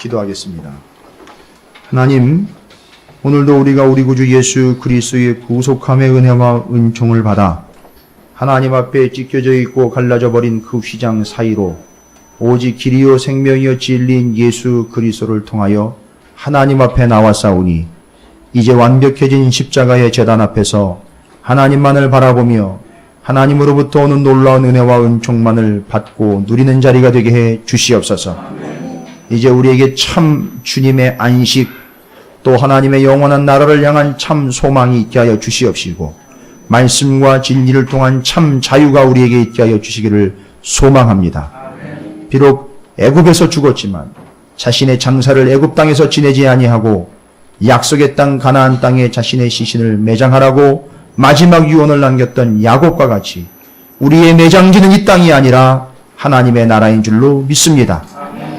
기도하겠습니다. 하나님, 오늘도 우리가 우리 구주 예수 그리스도의 구속함의 은혜와 은총을 받아 하나님 앞에 찢겨져 있고 갈라져 버린 그 휘장 사이로 오직 길이요 생명이요 진리인 예수 그리스도를 통하여 하나님 앞에 나와싸우니 이제 완벽해진 십자가의 제단 앞에서 하나님만을 바라보며 하나님으로부터 오는 놀라운 은혜와 은총만을 받고 누리는 자리가 되게 해 주시옵소서. 이제 우리에게 참 주님의 안식 또 하나님의 영원한 나라를 향한 참 소망이 있게 하여 주시옵시고 말씀과 진리를 통한 참 자유가 우리에게 있게 하여 주시기를 소망합니다. 비록 애굽에서 죽었지만 자신의 장사를 애굽 땅에서 지내지 아니하고 약속의 땅 가나안 땅에 자신의 시신을 매장하라고 마지막 유언을 남겼던 야곱과 같이 우리의 매장지는 이 땅이 아니라 하나님의 나라인 줄로 믿습니다.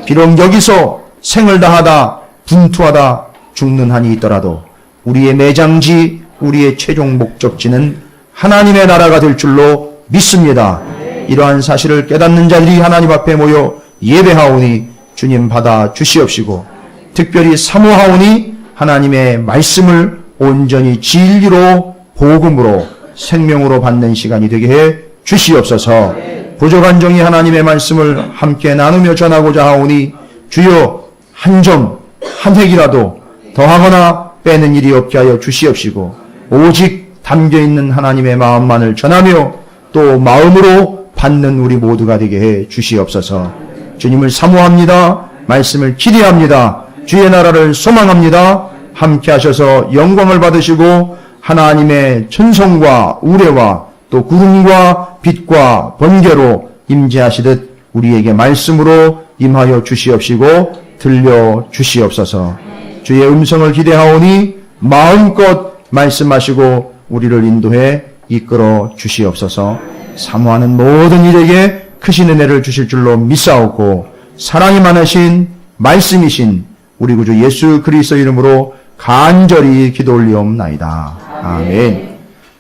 비록 여기서 생을 다하다 분투하다 죽는 한이 있더라도 우리의 매장지, 우리의 최종 목적지는 하나님의 나라가 될 줄로 믿습니다. 이러한 사실을 깨닫는 자들이 하나님 앞에 모여 예배하오니 주님 받아 주시옵시고 특별히 사모하오니 하나님의 말씀을 온전히 진리로 복음으로 생명으로 받는 시간이 되게 해 주시옵소서. 부족한 종이 하나님의 말씀을 함께 나누며 전하고자 하오니 주여 한 점, 한 획이라도 더하거나 빼는 일이 없게 하여 주시옵시고 오직 담겨있는 하나님의 마음만을 전하며 또 마음으로 받는 우리 모두가 되게 해 주시옵소서. 주님을 사모합니다. 말씀을 기대합니다. 주의 나라를 소망합니다. 함께 하셔서 영광을 받으시고 하나님의 천성과 우레와 또 구름과 빛과 번개로 임재하시듯 우리에게 말씀으로 임하여 주시옵시고 들려 주시옵소서. 주의 음성을 기대하오니 마음껏 말씀하시고 우리를 인도해 이끌어 주시옵소서. 사모하는 모든 이에게 크신 은혜를 주실 줄로 믿사오고 사랑이 많으신 말씀이신 우리 구주 예수 그리스도 이름으로 간절히 기도 올리옵나이다. 아멘.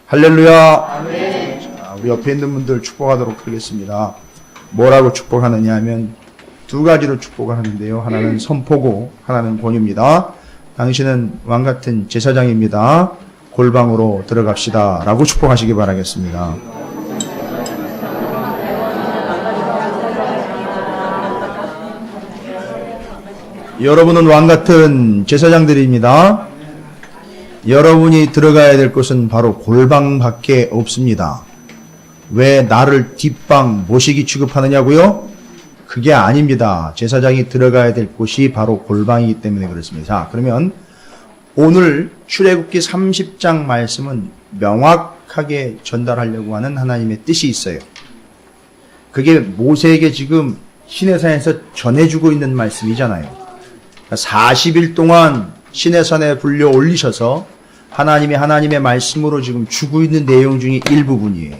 할렐루야. 아멘. 자, 우리 옆에 있는 분들 축복하도록 하겠습니다. 뭐라고 축복하느냐 하면 두 가지로 축복을 하는데요. 하나는 선포고 하나는 권유입니다. 당신은 왕같은 제사장입니다. 골방으로 들어갑시다 라고 축복하시기 바라겠습니다. 여러분은 왕같은 제사장들입니다. 여러분이 들어가야 될 곳은 바로 골방밖에 없습니다. 왜 나를 뒷방 모시기 취급하느냐고요? 그게 아닙니다. 제사장이 들어가야 될 곳이 바로 골방이기 때문에 그렇습니다. 자, 그러면 오늘 출애굽기 30장 말씀은 명확하게 전달하려고 하는 하나님의 뜻이 있어요. 그게 모세에게 지금 시내산에서 전해주고 있는 말씀이잖아요. 40일 동안 시내산에 불려 올리셔서 하나님의 말씀으로 지금 주고 있는 내용 중에 일부분이에요.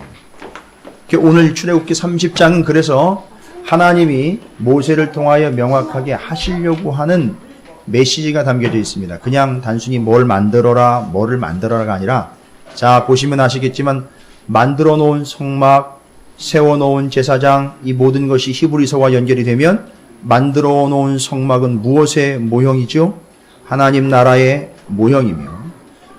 오늘 출애굽기 30장은 그래서 하나님이 모세를 통하여 명확하게 하시려고 하는 메시지가 담겨져 있습니다. 그냥 단순히 뭐를 만들어라가 아니라 자 보시면 아시겠지만 만들어 놓은 성막, 세워 놓은 제사장 이 모든 것이 히브리서와 연결이 되면 만들어 놓은 성막은 무엇의 모형이죠? 하나님 나라의 모형이며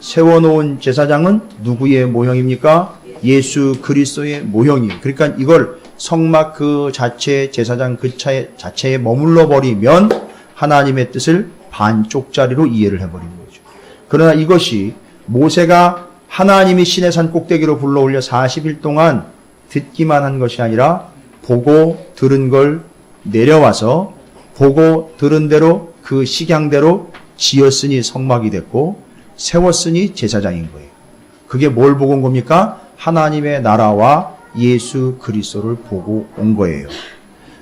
세워 놓은 제사장은 누구의 모형입니까? 예수 그리스도의 모형이에요. 그러니까 이걸 성막 그 자체, 제사장 그 자체에 머물러 버리면 하나님의 뜻을 반쪽짜리로 이해를 해버리는 거죠. 그러나 이것이 모세가 하나님이 시내산 꼭대기로 불러 올려 40일 동안 듣기만 한 것이 아니라 보고 들은 걸 내려와서 보고 들은 대로 그 식양대로 지었으니 성막이 됐고 세웠으니 제사장인 거예요. 그게 뭘 보고 온 겁니까? 하나님의 나라와 예수 그리스도를 보고 온 거예요.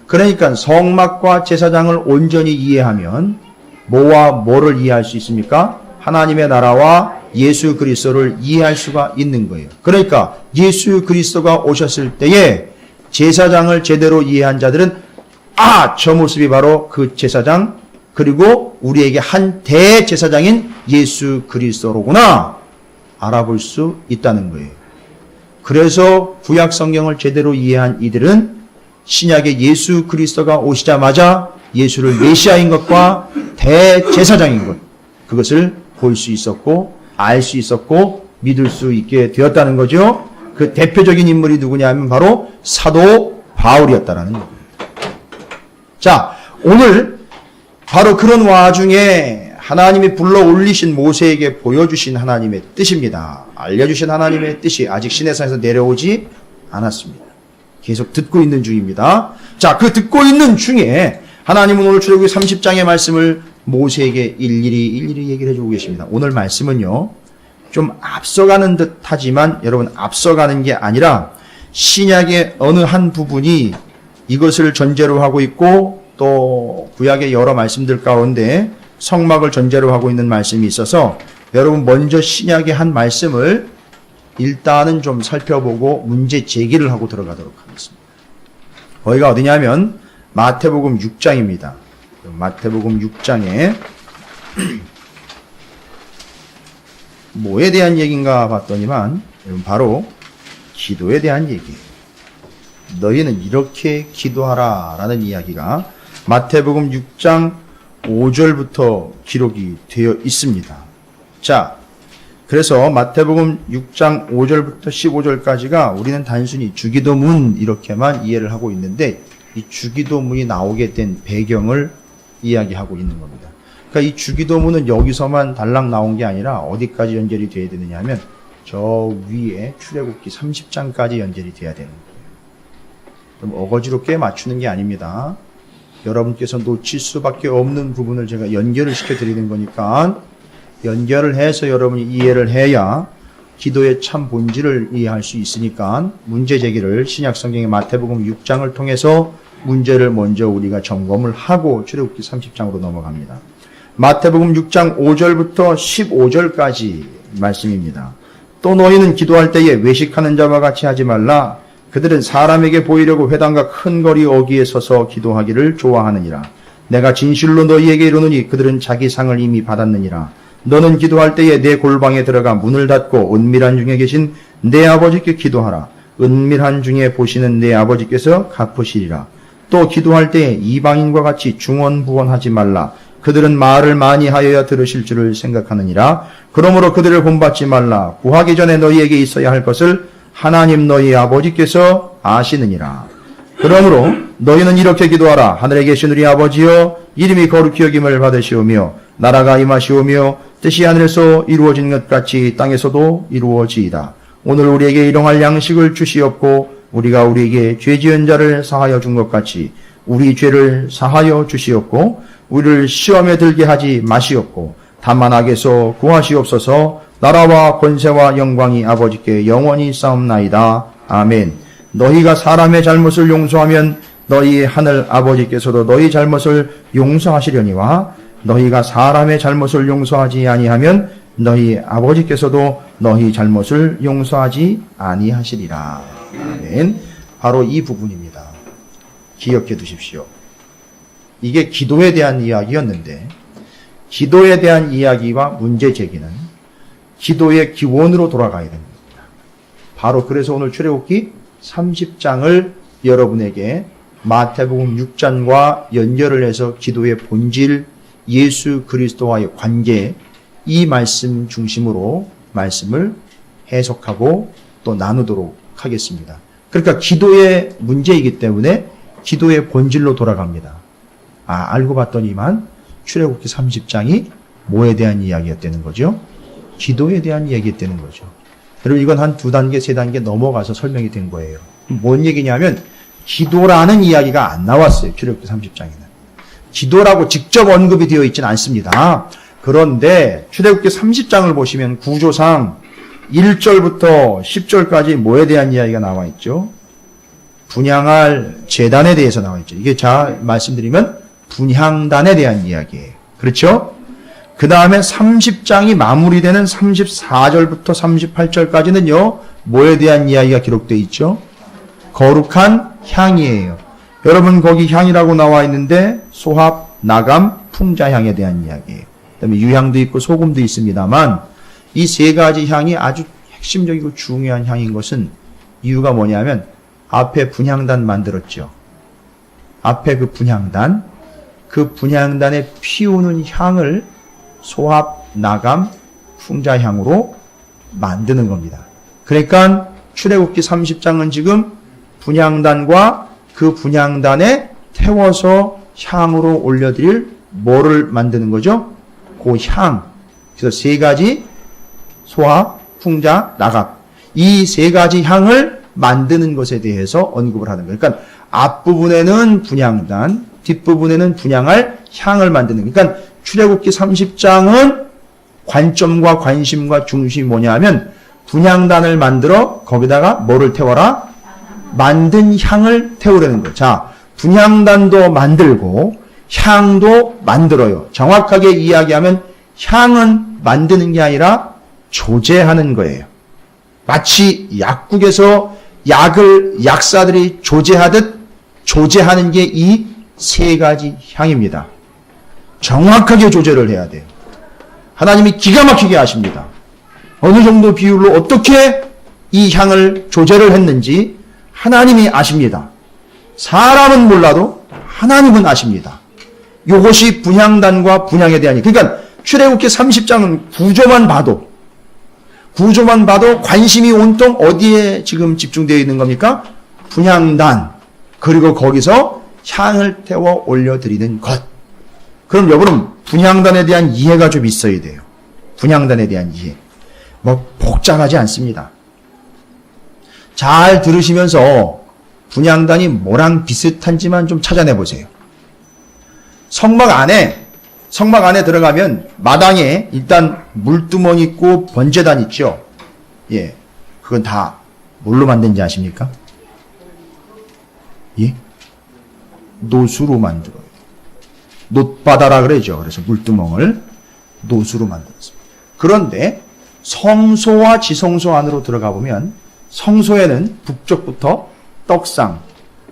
그러니까 성막과 제사장을 온전히 이해하면 뭐와 뭐를 이해할 수 있습니까? 하나님의 나라와 예수 그리스도를 이해할 수가 있는 거예요. 그러니까 예수 그리스도가 오셨을 때에 제사장을 제대로 이해한 자들은 저 모습이 바로 그 제사장 그리고 우리에게 한 대제사장인 예수 그리스도로구나 알아볼 수 있다는 거예요. 그래서 구약 성경을 제대로 이해한 이들은 신약의 예수 그리스도가 오시자마자 예수를 메시아인 것과 대제사장인 것, 그것을 볼 수 있었고 알 수 있었고 믿을 수 있게 되었다는 거죠. 그 대표적인 인물이 누구냐면 바로 사도 바울이었다라는 겁니다. 자, 오늘 바로 그런 와중에 하나님이 불러 올리신 모세에게 보여주신 하나님의 뜻입니다. 알려주신 하나님의 뜻이 아직 시내산에서 내려오지 않았습니다. 계속 듣고 있는 중입니다. 자, 그 듣고 있는 중에 하나님은 오늘 출애굽기 30장의 말씀을 모세에게 일일이 얘기를 해주고 계십니다. 오늘 말씀은요, 좀 앞서가는 듯 하지만 여러분 앞서가는 게 아니라 신약의 어느 한 부분이 이것을 전제로 하고 있고 또 구약의 여러 말씀들 가운데 성막을 전제로 하고 있는 말씀이 있어서 여러분 먼저 신약의 한 말씀을 일단은 좀 살펴보고 문제 제기를 하고 들어가도록 하겠습니다. 거기가 어디냐면 마태복음 6장입니다. 마태복음 6장에 뭐에 대한 얘기인가 봤더니만 바로 기도에 대한 얘기예요. 너희는 이렇게 기도하라 라는 이야기가 마태복음 6장 5절부터 기록이 되어 있습니다. 자, 그래서 마태복음 6장 5절부터 15절까지가 우리는 단순히 주기도문 이렇게만 이해를 하고 있는데 이 주기도문이 나오게 된 배경을 이야기하고 있는 겁니다. 그러니까 이 주기도문은 여기서만 달랑 나온 게 아니라 어디까지 연결이 돼야 되느냐 하면 저 위에 출애굽기 30장까지 연결이 돼야 되는 거예요. 좀 어거지로 꽤 맞추는 게 아닙니다. 여러분께서 놓칠 수밖에 없는 부분을 제가 연결을 시켜드리는 거니까 연결을 해서 여러분이 이해를 해야 기도의 참 본질을 이해할 수 있으니까 문제 제기를 신약성경의 마태복음 6장을 통해서 문제를 먼저 우리가 점검을 하고 출애굽기 30장으로 넘어갑니다. 마태복음 6장 5절부터 15절까지 말씀입니다. 또 너희는 기도할 때에 외식하는 자와 같이 하지 말라. 그들은 사람에게 보이려고 회당과 큰 거리 어귀에 서서 기도하기를 좋아하느니라. 내가 진실로 너희에게 이르노니 그들은 자기 상을 이미 받았느니라. 너는 기도할 때에 내 골방에 들어가 문을 닫고 은밀한 중에 계신 내 아버지께 기도하라. 은밀한 중에 보시는 내 아버지께서 갚으시리라. 또 기도할 때에 이방인과 같이 중언부언하지 말라. 그들은 말을 많이 하여야 들으실 줄을 생각하느니라. 그러므로 그들을 본받지 말라. 구하기 전에 너희에게 있어야 할 것을 하나님 너희 아버지께서 아시느니라. 그러므로 너희는 이렇게 기도하라. 하늘에 계신 우리 아버지여, 이름이 거룩히 여김을 받으시오며 나라가 임하시오며 뜻이 하늘에서 이루어진 것 같이 땅에서도 이루어지이다. 오늘 우리에게 일용할 양식을 주시옵고 우리가 우리에게 죄 지은 자를 사하여 준 것 같이 우리 죄를 사하여 주시옵고 우리를 시험에 들게 하지 마시옵고 다만 악에서 구하시옵소서. 나라와 권세와 영광이 아버지께 영원히 싸움나이다. 아멘. 너희가 사람의 잘못을 용서하면 너희 하늘 아버지께서도 너희 잘못을 용서하시려니와 너희가 사람의 잘못을 용서하지 아니하면 너희 아버지께서도 너희 잘못을 용서하지 아니하시리라. 아멘. 바로 이 부분입니다. 기억해 두십시오. 이게 기도에 대한 이야기였는데 기도에 대한 이야기와 문제 제기는 기도의 기원으로 돌아가야 됩니다. 바로 그래서 오늘 출애굽기 30장을 여러분에게 마태복음 6장과 연결을 해서 기도의 본질, 예수 그리스도와의 관계, 이 말씀 중심으로 말씀을 해석하고 또 나누도록 하겠습니다. 그러니까 기도의 문제이기 때문에 기도의 본질로 돌아갑니다. 알고 봤더니만 출애굽기 30장이 뭐에 대한 이야기였다는 거죠? 기도에 대한 이야기였다는 거죠. 여러분 이건 한 2단계, 3단계 넘어가서 설명이 된 거예요. 뭔 얘기냐면 기도라는 이야기가 안 나왔어요. 출애굽기 30장에는. 기도라고 직접 언급이 되어 있지는 않습니다. 그런데 출애굽기 30장을 보시면 구조상 1절부터 10절까지 뭐에 대한 이야기가 나와 있죠? 분향할 제단에 대해서 나와 있죠. 이게 말씀드리면 분향단에 대한 이야기예요. 그렇죠? 그 다음에 30장이 마무리되는 34절부터 38절까지는요, 뭐에 대한 이야기가 기록되어 있죠? 거룩한 향이에요. 여러분, 거기 향이라고 나와 있는데, 소합, 나감, 풍자향에 대한 이야기예요. 그 다음에 유향도 있고 소금도 있습니다만, 이 세 가지 향이 아주 핵심적이고 중요한 향인 것은 이유가 뭐냐면, 앞에 분향단 만들었죠. 앞에 그 분향단에 피우는 향을 소합, 나감, 풍자향으로 만드는 겁니다. 그러니까 출애굽기 30장은 지금 분향단과 그 분향단에 태워서 향으로 올려드릴 뭐를 만드는 거죠? 그 향. 그래서 세 가지 소합, 풍자, 나감. 이 세 가지 향을 만드는 것에 대해서 언급을 하는 거예요. 그러니까 앞부분에는 분향단, 뒷부분에는 분향할 향을 만드는 거예요. 그러니까 출애굽기 30장은 관점과 관심과 중심이 뭐냐 하면 분향단을 만들어 거기다가 뭐를 태워라? 만든 향을 태우려는 거예요. 자, 분향단도 만들고 향도 만들어요. 정확하게 이야기하면 향은 만드는 게 아니라 조제하는 거예요. 마치 약국에서 약을 약사들이 조제하듯 조제하는 게 이 세 가지 향입니다. 정확하게 조제를 해야 돼요. 하나님이 기가 막히게 하십니다. 어느 정도 비율로 어떻게 이 향을 조제를 했는지 하나님이 아십니다. 사람은 몰라도 하나님은 아십니다. 이것이 분향단과 분향에 대한 그러니까 출애굽기 30장은 구조만 봐도 관심이 온통 어디에 지금 집중되어 있는 겁니까? 분향단 그리고 거기서 향을 태워 올려드리는 것. 그럼 여러분 분향단에 대한 이해가 좀 있어야 돼요. 분향단에 대한 이해. 뭐 복잡하지 않습니다. 잘 들으시면서 분향단이 뭐랑 비슷한지만 좀 찾아내 보세요. 성막 안에 들어가면 마당에 일단 물두멍 있고 번제단 있죠. 예, 그건 다 뭘로 만든지 아십니까? 예, 노수로 만들어요. 놋바다라 그러죠. 그래서 물두멍을 노수로 만들었습니다. 그런데 성소와 지성소 안으로 들어가 보면 성소에는 북쪽부터 떡상,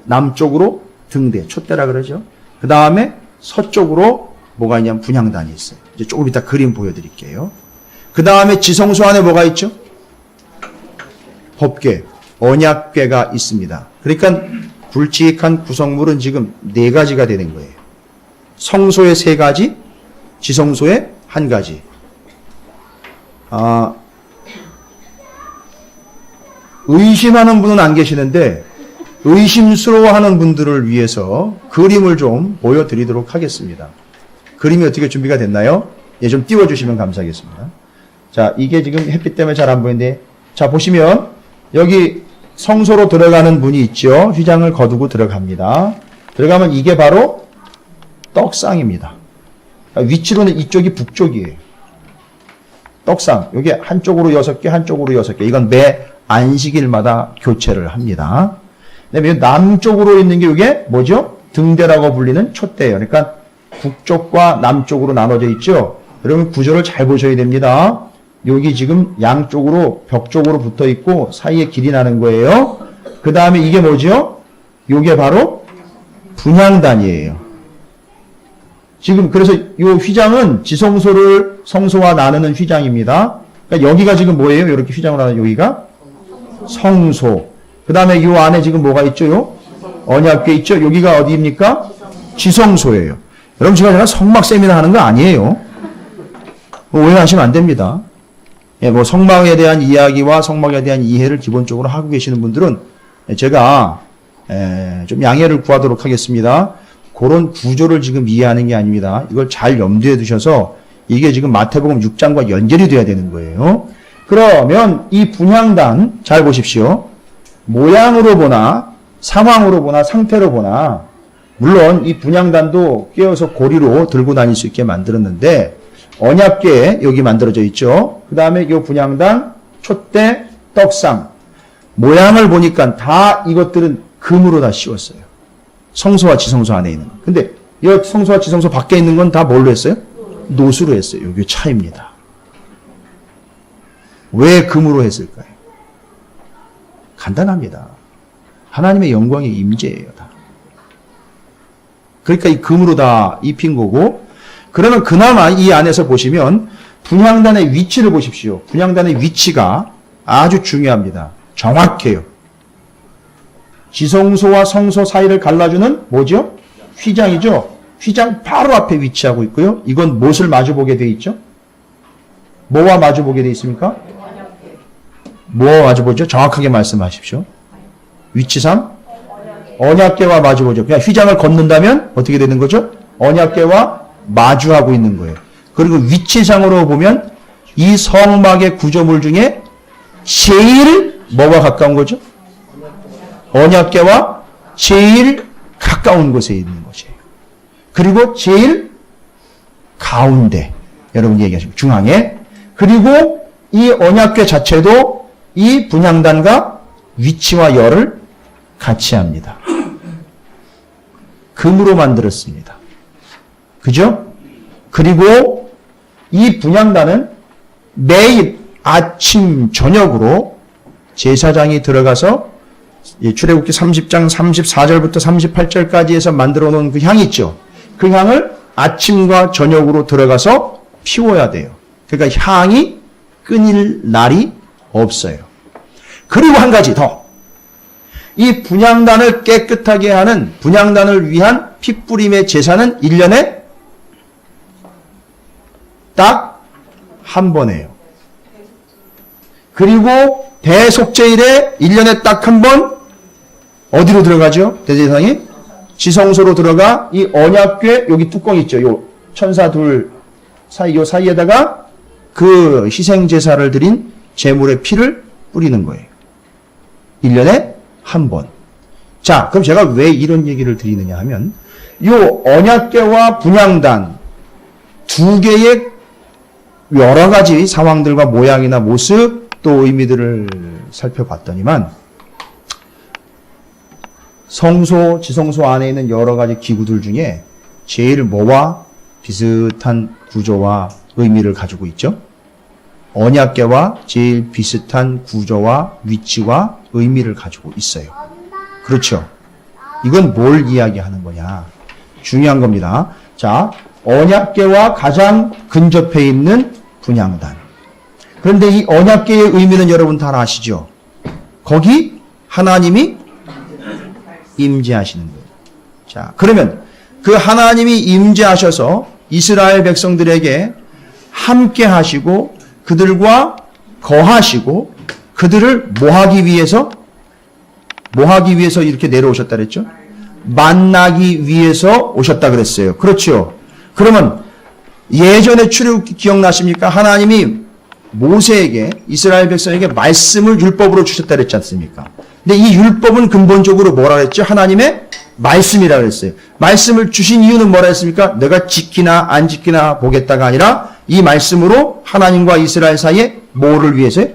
남쪽으로 등대, 촛대라 그러죠. 그 다음에 서쪽으로 뭐가 있냐면 분향단이 있어요. 이제 조금 이따 그림 보여드릴게요. 그 다음에 지성소 안에 뭐가 있죠? 법궤, 언약궤가 있습니다. 그러니까 굵직한 구성물은 지금 4가지가 되는 거예요. 성소에 3가지, 지성소에 1가지. 의심하는 분은 안 계시는데 의심스러워하는 분들을 위해서 그림을 좀 보여드리도록 하겠습니다. 그림이 어떻게 준비가 됐나요? 예, 좀 띄워주시면 감사하겠습니다. 자, 이게 지금 햇빛 때문에 잘 안 보이는데, 자, 보시면 여기 성소로 들어가는 문이 있죠. 휘장을 거두고 들어갑니다. 들어가면 이게 바로 떡상입니다. 위치로는 이쪽이 북쪽이에요. 떡상. 여기 한쪽으로 6개, 한쪽으로 6개. 이건 매 안식일마다 교체를 합니다. 그다음에 남쪽으로 있는 게 이게 뭐죠? 등대라고 불리는 촛대예요. 그러니까 북쪽과 남쪽으로 나눠져 있죠. 여러분 구조를 잘 보셔야 됩니다. 여기 지금 양쪽으로 벽 쪽으로 붙어 있고 사이에 길이 나는 거예요. 그 다음에 이게 뭐죠? 이게 바로 분향단이에요. 지금 그래서 이 휘장은 지성소를 성소와 나누는 휘장입니다. 그러니까 여기가 지금 뭐예요? 이렇게 휘장을 하는 여기가 성소. 그 다음에 이 안에 지금 뭐가 있죠? 언약궤 있죠? 여기가 어디입니까? 지성소예요. 여러분 제가 성막 세미나 하는 거 아니에요. 오해하시면 안 됩니다. 예, 뭐 성막에 대한 이야기와 성막에 대한 이해를 기본적으로 하고 계시는 분들은 제가 좀 양해를 구하도록 하겠습니다. 그런 구조를 지금 이해하는 게 아닙니다. 이걸 잘 염두에 두셔서 이게 지금 마태복음 6장과 연결이 돼야 되는 거예요. 그러면 이 분향단 잘 보십시오. 모양으로 보나 상황으로 보나 상태로 보나 물론 이 분향단도 끼워서 고리로 들고 다닐 수 있게 만들었는데 언약궤 여기 만들어져 있죠. 그 다음에 이 분향단, 촛대, 떡상 모양을 보니까 다 이것들은 금으로 다 씌웠어요. 성소와 지성소 안에 있는. 근데 이 성소와 지성소 밖에 있는 건 다 뭘로 했어요? 노수로 했어요. 여기 차이입니다. 왜 금으로 했을까요? 간단합니다. 하나님의 영광의 임재예요. 다. 그러니까 이 금으로 다 입힌 거고 그러면 그나마 이 안에서 보시면 분향단의 위치를 보십시오. 분향단의 위치가 아주 중요합니다. 정확해요. 지성소와 성소 사이를 갈라주는 뭐죠? 휘장이죠. 휘장 바로 앞에 위치하고 있고요. 이건 무엇을 마주보게 돼 있죠? 뭐와 마주보게 돼 있습니까? 뭐와 마주보죠? 정확하게 말씀하십시오. 위치상 언약궤와 마주보죠. 그냥 휘장을 걷는다면 어떻게 되는 거죠? 언약궤와 마주하고 있는 거예요. 그리고 위치상으로 보면 이 성막의 구조물 중에 제일 뭐가 가까운 거죠? 언약궤와 제일 가까운 곳에 있는 것이에요. 그리고 제일 가운데, 여러분 얘기하시면 중앙에, 그리고 이 언약궤 자체도 이 분향단과 위치와 열을 같이 합니다. 금으로 만들었습니다. 그죠? 그리고 이 분향단은 매일 아침 저녁으로 제사장이 들어가서 출애굽기 30장 34절부터 38절까지 해서 만들어 놓은 그 향이 있죠. 그 향을 아침과 저녁으로 들어가서 피워야 돼요. 그러니까 향이 끊일 날이 없어요. 그리고 한 가지 더. 이 분향단을 깨끗하게 하는 분향단을 위한 핏부림의 제사는 1년에 딱 한 번이에요. 그리고 대속제일에 1년에 딱 한 번 어디로 들어가죠? 대제사장이 지성소로 들어가 이 언약궤 여기 뚜껑 있죠. 요 천사 둘 사이 요 사이에다가 그 희생 제사를 드린 제물의 피를 뿌리는 거예요. 1년에 한 번. 자, 그럼 제가 왜 이런 얘기를 드리느냐 하면 요 언약궤와 분향단 두 개의 여러 가지 상황들과 모양이나 모습 또 의미들을 살펴봤더니만 성소, 지성소 안에 있는 여러 가지 기구들 중에 제일 뭐와 비슷한 구조와 의미를 가지고 있죠? 언약궤와 제일 비슷한 구조와 위치와 의미를 가지고 있어요. 그렇죠? 이건 뭘 이야기하는 거냐? 중요한 겁니다. 자, 언약궤와 가장 근접해 있는 분향단. 그런데 이 언약궤의 의미는 여러분 다 아시죠? 거기 하나님이 임재하시는 거예요. 자, 그러면 그 하나님이 임재하셔서 이스라엘 백성들에게 함께 하시고 그들과 거하시고 그들을 뭐 하기 위해서 이렇게 내려오셨다 그랬죠? 만나기 위해서 오셨다 그랬어요. 그렇죠? 그러면 예전에 출애굽기 기억나십니까? 하나님이 모세에게 이스라엘 백성에게 말씀을 율법으로 주셨다 그랬지 않습니까? 근데 이 율법은 근본적으로 뭐라 그랬죠? 하나님의 말씀이라 그랬어요. 말씀을 주신 이유는 뭐라 했습니까? 내가 지키나 안 지키나 보겠다가 아니라 이 말씀으로 하나님과 이스라엘 사이에 뭐를 위해서요?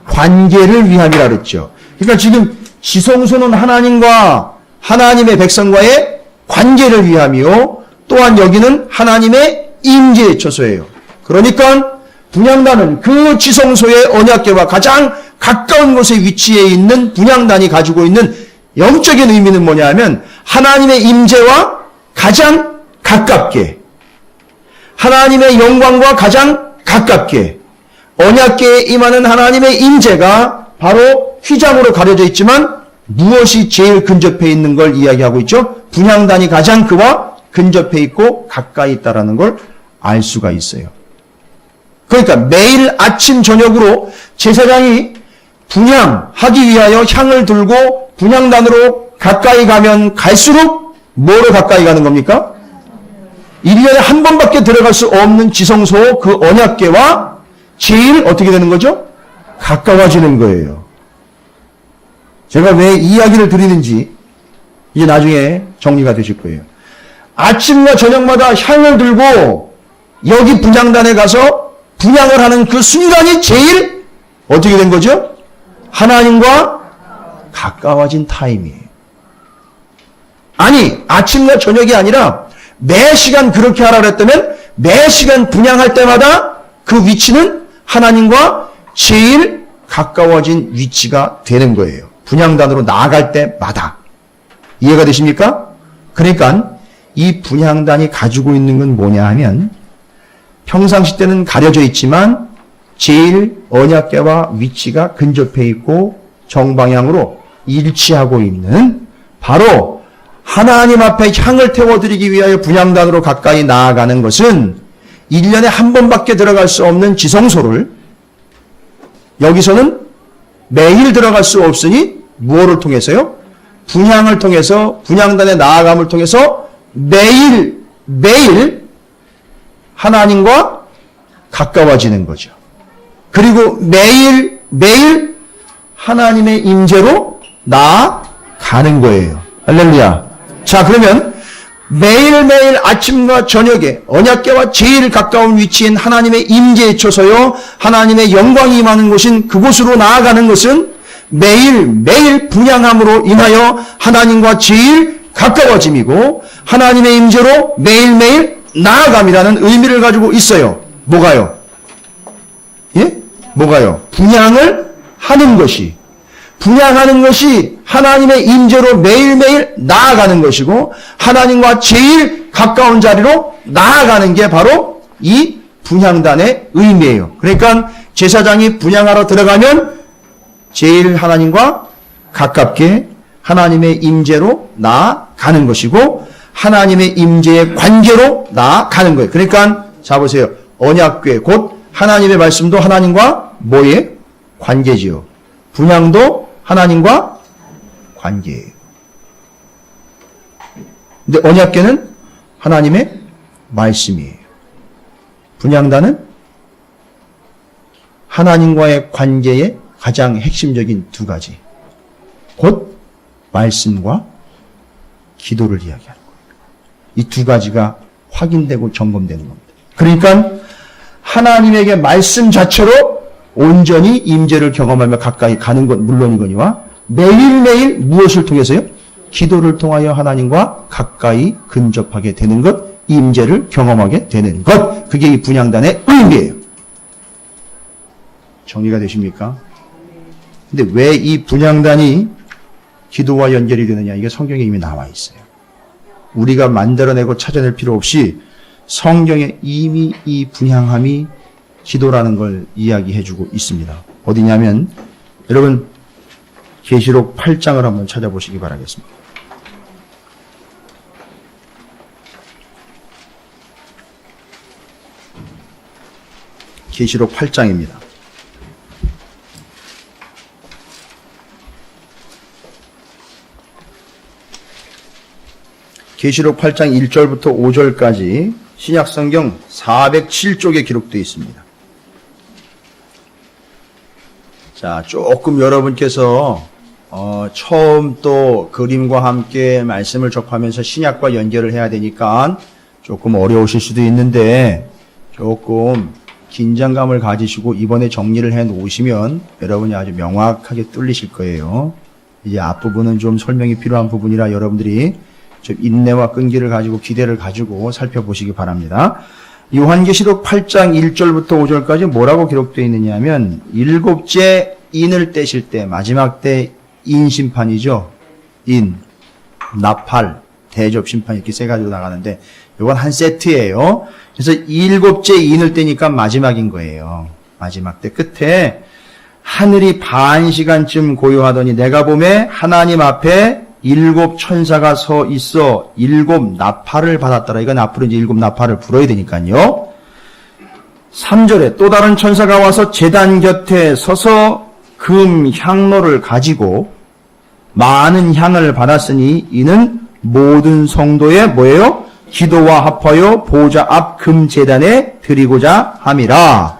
관계를 위함이라 그랬죠. 그러니까 지금 지성소는 하나님과 하나님의 백성과의 관계를 위함이요. 또한 여기는 하나님의 임재의 처소예요. 그러니까 분향단은 그 지성소의 언약궤와 가장 가까운 곳에 위치해 있는 분향단이 가지고 있는 영적인 의미는 뭐냐 하면 하나님의 임재와 가장 가깝게 하나님의 영광과 가장 가깝게 언약궤에 임하는 하나님의 임재가 바로 휘장으로 가려져 있지만 무엇이 제일 근접해 있는 걸 이야기하고 있죠? 분향단이 가장 그와 근접해 있고 가까이 있다는 걸 알 수가 있어요. 그러니까 매일 아침 저녁으로 제사장이 분향하기 위하여 향을 들고 분향단으로 가까이 가면 갈수록 뭐로 가까이 가는 겁니까? 1년에 한 번밖에 들어갈 수 없는 지성소 그 언약궤와 제일 어떻게 되는 거죠? 가까워지는 거예요. 제가 왜 이 이야기를 드리는지 이제 나중에 정리가 되실 거예요. 아침과 저녁마다 향을 들고 여기 분향단에 가서 분향을 하는 그 순간이 제일 어떻게 된 거죠? 하나님과 가까워진 타임이에요. 아니, 아침과 저녁이 아니라 매 시간 그렇게 하라 그랬다면 매 시간 분향할 때마다 그 위치는 하나님과 제일 가까워진 위치가 되는 거예요. 분향단으로 나아갈 때마다. 이해가 되십니까? 그러니까 이 분향단이 가지고 있는 건 뭐냐 하면 평상시 때는 가려져 있지만 제일 언약궤와 위치가 근접해 있고 정방향으로 일치하고 있는 바로 하나님 앞에 향을 태워드리기 위하여 분향단으로 가까이 나아가는 것은 1년에 한 번밖에 들어갈 수 없는 지성소를 여기서는 매일 들어갈 수 없으니 무엇을 통해서요? 분향을 통해서, 분향단에 나아감을 통해서 매일 하나님과 가까워지는 거죠. 그리고 매일 하나님의 임재로 나아가는 거예요. 할렐루야. 자, 그러면 매일매일 아침과 저녁에 언약궤와 제일 가까운 위치인 하나님의 임재에 쳐서요, 하나님의 영광이 임하는 곳인 그곳으로 나아가는 것은 매일매일 분향함으로 인하여 하나님과 제일 가까워짐이고 하나님의 임재로 매일매일 나아감이라는 의미를 가지고 있어요. 뭐가요? 예? 뭐가요? 분향을 하는 것이. 분향하는 것이 하나님의 임재로 매일매일 나아가는 것이고 하나님과 제일 가까운 자리로 나아가는 게 바로 이 분향단의 의미예요. 그러니까 제사장이 분향하러 들어가면 제일 하나님과 가깝게 하나님의 임재로 나아가는 것이고 하나님의 임재의 관계로 나아가는 거예요. 그러니까 자 보세요. 언약궤 곧 하나님의 말씀도 하나님과 뭐의 관계지요. 분향도 하나님과 관계예요. 근데 언약궤는 하나님의 말씀이에요. 분향단은 하나님과의 관계의 가장 핵심적인 두 가지. 곧 말씀과 기도를 이야기하는 거예요. 이 두 가지가 확인되고 점검되는 겁니다. 그러니까 하나님에게 말씀 자체로 온전히 임재를 경험하며 가까이 가는 것 물론이거니와 매일매일 무엇을 통해서요? 기도를 통하여 하나님과 가까이 근접하게 되는 것, 임재를 경험하게 되는 것. 그게 이 분향단의 의미예요. 정리가 되십니까? 근데 왜 이 분향단이 기도와 연결이 되느냐? 이게 성경에 이미 나와 있어요. 우리가 만들어내고 찾아낼 필요 없이 성경에 이미 이 분향함이 기도라는 걸 이야기해주고 있습니다. 어디냐면 여러분 계시록 8장을 한번 찾아보시기 바라겠습니다. 계시록 8장입니다. 계시록 8장 1절부터 5절까지 신약성경 407쪽에 기록되어 있습니다. 자, 조금 여러분께서 처음 또 그림과 함께 말씀을 접하면서 신약과 연결을 해야 되니까 조금 어려우실 수도 있는데 조금 긴장감을 가지시고 이번에 정리를 해 놓으시면 여러분이 아주 명확하게 뚫리실 거예요. 이제 앞부분은 좀 설명이 필요한 부분이라 여러분들이 좀 인내와 끈기를 가지고 기대를 가지고 살펴보시기 바랍니다. 요한계시록 8장 1절부터 5절까지 뭐라고 기록되어 있느냐 하면 일곱째 인을 떼실 때 마지막 때 인심판이죠. 인, 나팔, 대접심판 이렇게 세 가지로 나가는데 이건 한 세트예요. 그래서 일곱째 인을 떼니까 마지막인 거예요. 마지막 때 끝에 하늘이 반 시간쯤 고요하더니 내가 보매 하나님 앞에 일곱 천사가 서 있어 일곱 나팔을 받았더라. 이건 앞으로 이제 일곱 나팔을 불어야 되니까요. 3절에 또 다른 천사가 와서 제단 곁에 서서 금 향로를 가지고 많은 향을 받았으니 이는 모든 성도의 뭐예요? 기도와 합하여 보좌 앞 금 제단에 드리고자 함이라.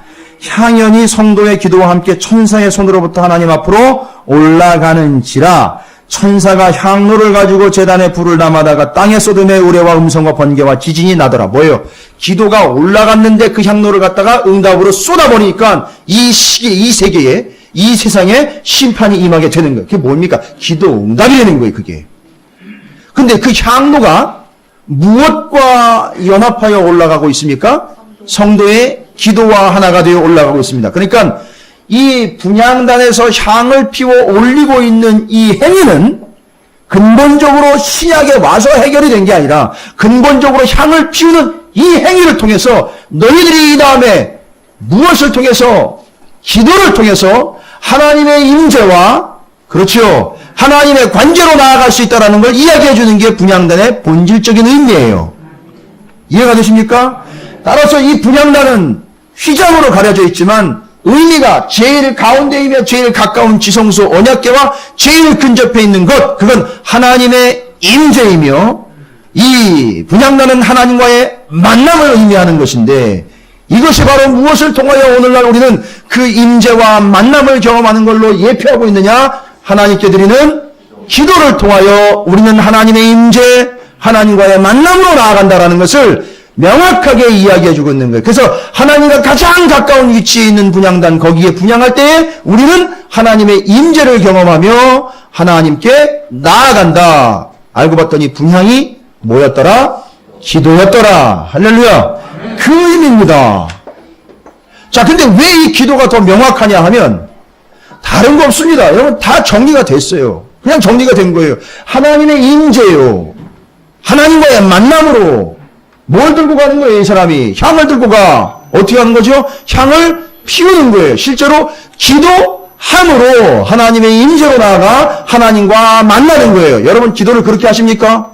향연이 성도의 기도와 함께 천사의 손으로부터 하나님 앞으로 올라가는지라. 천사가 향로를 가지고 제단에 불을 담아다가 땅에 쏟음의 우레와 음성과 번개와 지진이 나더라. 뭐예요? 기도가 올라갔는데 그 향로를 갖다가 응답으로 쏟아버리니까 이 시계, 이 세계에, 이 세상에 심판이 임하게 되는 거예요. 그게 뭡니까? 기도 응답이 되는 거예요, 그게. 근데 그 향로가 무엇과 연합하여 올라가고 있습니까? 성도의 기도와 하나가 되어 올라가고 있습니다. 그러니까 이 분향단에서 향을 피워 올리고 있는 이 행위는 근본적으로 신약에 와서 해결이 된 게 아니라 근본적으로 향을 피우는 이 행위를 통해서 너희들이 이 다음에 무엇을 통해서 기도를 통해서 하나님의 임재와 그렇죠. 하나님의 관계로 나아갈 수 있다는 걸 이야기해 주는 게 분향단의 본질적인 의미예요. 이해가 되십니까? 따라서 이 분향단은 휘장으로 가려져 있지만 의미가 제일 가운데이며 제일 가까운 지성소 언약궤와 제일 근접해 있는 것, 그건 하나님의 임재이며 이 분향단은 하나님과의 만남을 의미하는 것인데, 이것이 바로 무엇을 통하여 오늘날 우리는 그 임재와 만남을 경험하는 걸로 예표하고 있느냐? 하나님께 드리는 기도를 통하여 우리는 하나님의 임재, 하나님과의 만남으로 나아간다라는 것을 명확하게 이야기해주고 있는 거예요. 그래서 하나님과 가장 가까운 위치에 있는 분향단, 거기에 분향할 때에 우리는 하나님의 임재를 경험하며 하나님께 나아간다. 알고 봤더니 분향이 뭐였더라? 기도였더라. 할렐루야. 그 의미입니다. 자, 근데 왜 이 기도가 더 명확하냐 하면 다른 거 없습니다. 여러분 다 정리가 됐어요. 그냥 정리가 된 거예요. 하나님의 임재요. 하나님과의 만남으로 뭘 들고 가는 거예요, 이 사람이? 향을 들고 가. 어떻게 하는 거죠? 향을 피우는 거예요. 실제로 기도함으로 하나님의 임재로 나아가 하나님과 만나는 거예요. 여러분 기도를 그렇게 하십니까?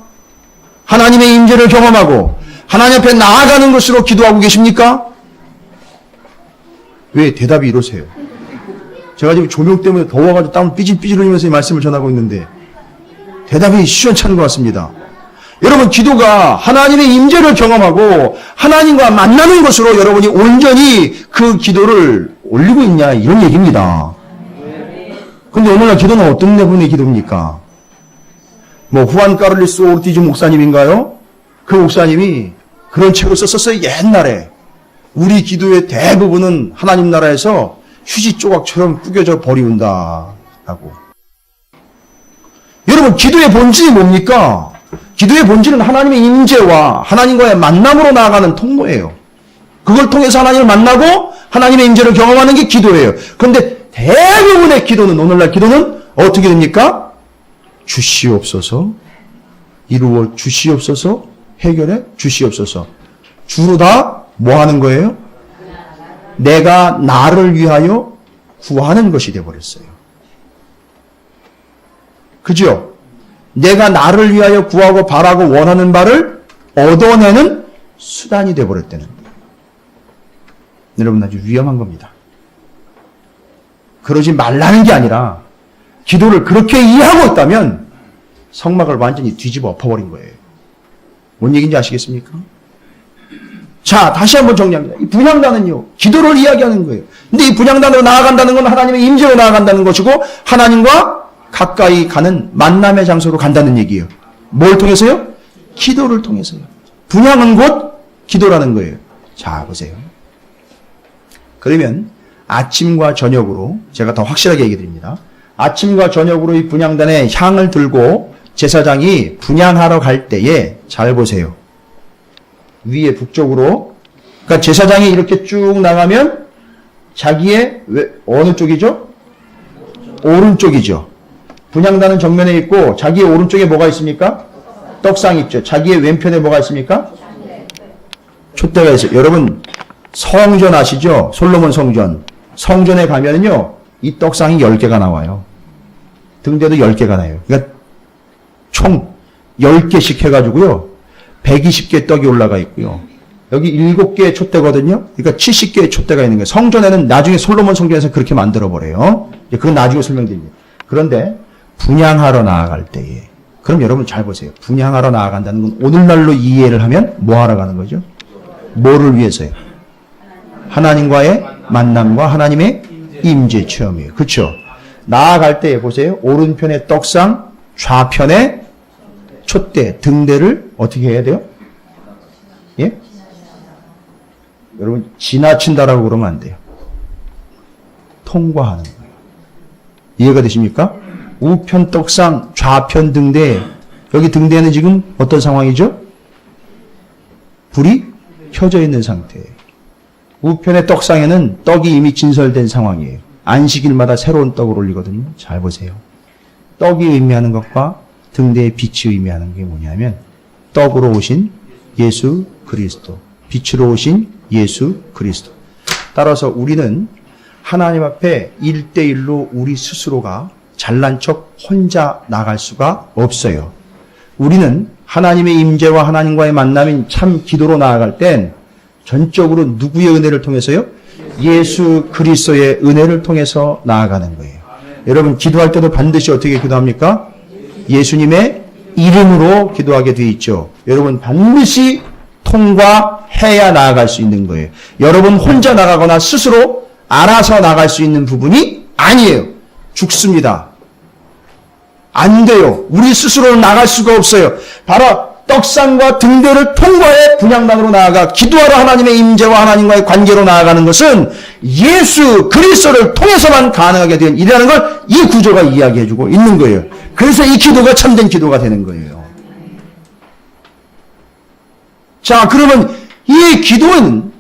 하나님의 임재를 경험하고 하나님 앞에 나아가는 것으로 기도하고 계십니까? 왜 대답이 이러세요? 제가 지금 조명 때문에 더워가지고 땀을 삐질삐질 흘리면서 이 말씀을 전하고 있는데 대답이 시원찮은 것 같습니다. 여러분 기도가 하나님의 임재를 경험하고 하나님과 만나는 것으로 여러분이 온전히 그 기도를 올리고 있냐, 이런 얘기입니다. 근데 오늘날 기도는 어떤 분의 기도입니까? 뭐 후안 카를리스 오르티즈 목사님인가요? 그 목사님이 그런 책을 썼었어요. 옛날에. 우리 기도의 대부분은 하나님 나라에서 휴지 조각처럼 구겨져 버리운다 라고. 여러분 기도의 본질이 뭡니까? 기도의 본질은 하나님의 임재와 하나님과의 만남으로 나아가는 통로예요. 그걸 통해서 하나님을 만나고 하나님의 임재를 경험하는 게 기도예요. 그런데 대부분의 기도는, 오늘날 기도는 어떻게 됩니까? 주시옵소서, 이루어 주시옵소서, 해결해 주시옵소서. 주로 다 뭐 하는 거예요? 내가 나를 위하여 구하는 것이 되어버렸어요. 그죠? 내가 나를 위하여 구하고 바라고 원하는 바를 얻어내는 수단이 되어버렸다는 거예요. 여러분 아주 위험한 겁니다. 그러지 말라는 게 아니라 기도를 그렇게 이해하고 있다면 성막을 완전히 뒤집어 엎어버린 거예요. 뭔 얘기인지 아시겠습니까? 자, 다시 한번 정리합니다. 이 분향단은요, 기도를 이야기하는 거예요. 근데 이 분향단으로 나아간다는 건 하나님의 임재로 나아간다는 것이고 하나님과 가까이 가는 만남의 장소로 간다는 얘기예요. 뭘 통해서요? 기도를 통해서요. 분향은 곧 기도라는 거예요. 자, 보세요. 그러면 아침과 저녁으로 제가 더 확실하게 얘기 드립니다. 아침과 저녁으로 이 분향단에 향을 들고 제사장이 분향하러 갈 때에 잘 보세요. 위에 북쪽으로, 그러니까 제사장이 이렇게 쭉 나가면 자기의 어느 쪽이죠? 오른쪽이죠. 분향단은 정면에 있고 자기의 오른쪽에 뭐가 있습니까? 떡상이 있죠. 자기의 왼편에 뭐가 있습니까? 촛대가 있어요. 여러분 성전 아시죠? 솔로몬 성전. 성전에 가면은요, 이 떡상이 10개가 나와요. 등대도 10개가 나요. 그러니까 총 10개씩 해가지고요, 120개의 떡이 올라가 있고요. 여기 7개의 촛대거든요. 그러니까 70개의 촛대가 있는 거예요. 성전에는 나중에 솔로몬 성전에서 그렇게 만들어버려요. 그건 나중에 설명드립니다. 그런데 분향하러 나아갈 때에, 그럼 여러분 잘 보세요. 분향하러 나아간다는 건 오늘날로 이해를 하면 뭐 하러 가는 거죠? 뭐를 위해서요? 하나님과의 만남과 하나님의 임재 체험이에요. 그렇죠? 나아갈 때 보세요. 오른편에 떡상, 좌편에 촛대, 등대를 어떻게 해야 돼요? 예? 여러분 지나친다라고 그러면 안 돼요. 통과하는 거예요. 이해가 되십니까? 우편 떡상, 좌편 등대. 여기 등대는 지금 어떤 상황이죠? 불이 켜져 있는 상태예요. 우편의 떡상에는 떡이 이미 진설된 상황이에요. 안식일마다 새로운 떡을 올리거든요. 잘 보세요. 떡이 의미하는 것과 등대의 빛이 의미하는 게 뭐냐면 떡으로 오신 예수 그리스도, 빛으로 오신 예수 그리스도. 따라서 우리는 하나님 앞에 1대1로 우리 스스로가 잘난 척 혼자 나갈 수가 없어요. 우리는 하나님의 임재와 하나님과의 만남인 참 기도로 나아갈 땐 전적으로 누구의 은혜를 통해서요? 예수 그리스도의 은혜를 통해서 나아가는 거예요. 여러분 기도할 때도 반드시 어떻게 기도합니까? 예수님의 이름으로 기도하게 되어 있죠. 여러분 반드시 통과해야 나아갈 수 있는 거예요. 여러분 혼자 나가거나 스스로 알아서 나갈 수 있는 부분이 아니에요. 죽습니다. 안 돼요. 우리 스스로는 나갈 수가 없어요. 바로 떡상과 등대를 통과해 분향단으로 나아가 기도하러 하나님의 임재와 하나님과의 관계로 나아가는 것은 예수 그리스도를 통해서만 가능하게 된 일이라는 걸 이 구조가 이야기해주고 있는 거예요. 그래서 이 기도가 참된 기도가 되는 거예요. 자, 그러면 이 기도는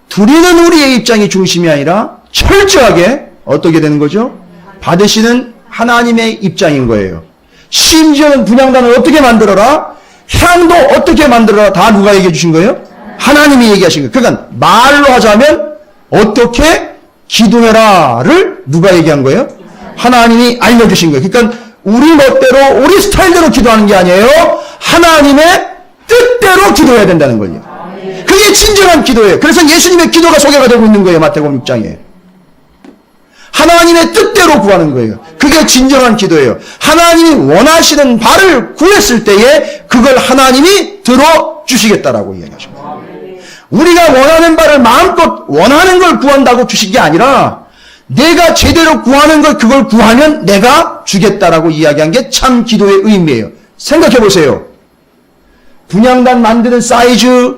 드리는 우리의 입장이 중심이 아니라 철저하게 어떻게 되는 거죠? 받으시는 하나님의 입장인 거예요. 심지어는 분향단을 어떻게 만들어라? 향도 어떻게 만들어라? 다 누가 얘기해 주신 거예요? 하나님이 얘기하신 거예요. 그러니까 말로 하자면 어떻게 기도해라를 누가 얘기한 거예요? 하나님이 알려주신 거예요. 그러니까 우리 멋대로 우리 스타일대로 기도하는 게 아니에요. 하나님의 뜻대로 기도해야 된다는 거예요. 그게 진정한 기도예요. 그래서 예수님의 기도가 소개가 되고 있는 거예요. 마태복음 6장에. 하나님의 뜻대로 구하는 거예요. 그게 진정한 기도예요. 하나님이 원하시는 바를 구했을 때에 그걸 하나님이 들어주시겠다라고 이야기하십니다. 우리가 원하는 바를 마음껏 원하는 걸 구한다고 주신 게 아니라 내가 제대로 구하는 걸 그걸 구하면 내가 주겠다라고 이야기한 게 참 기도의 의미예요. 생각해 보세요. 분향단 만드는 사이즈,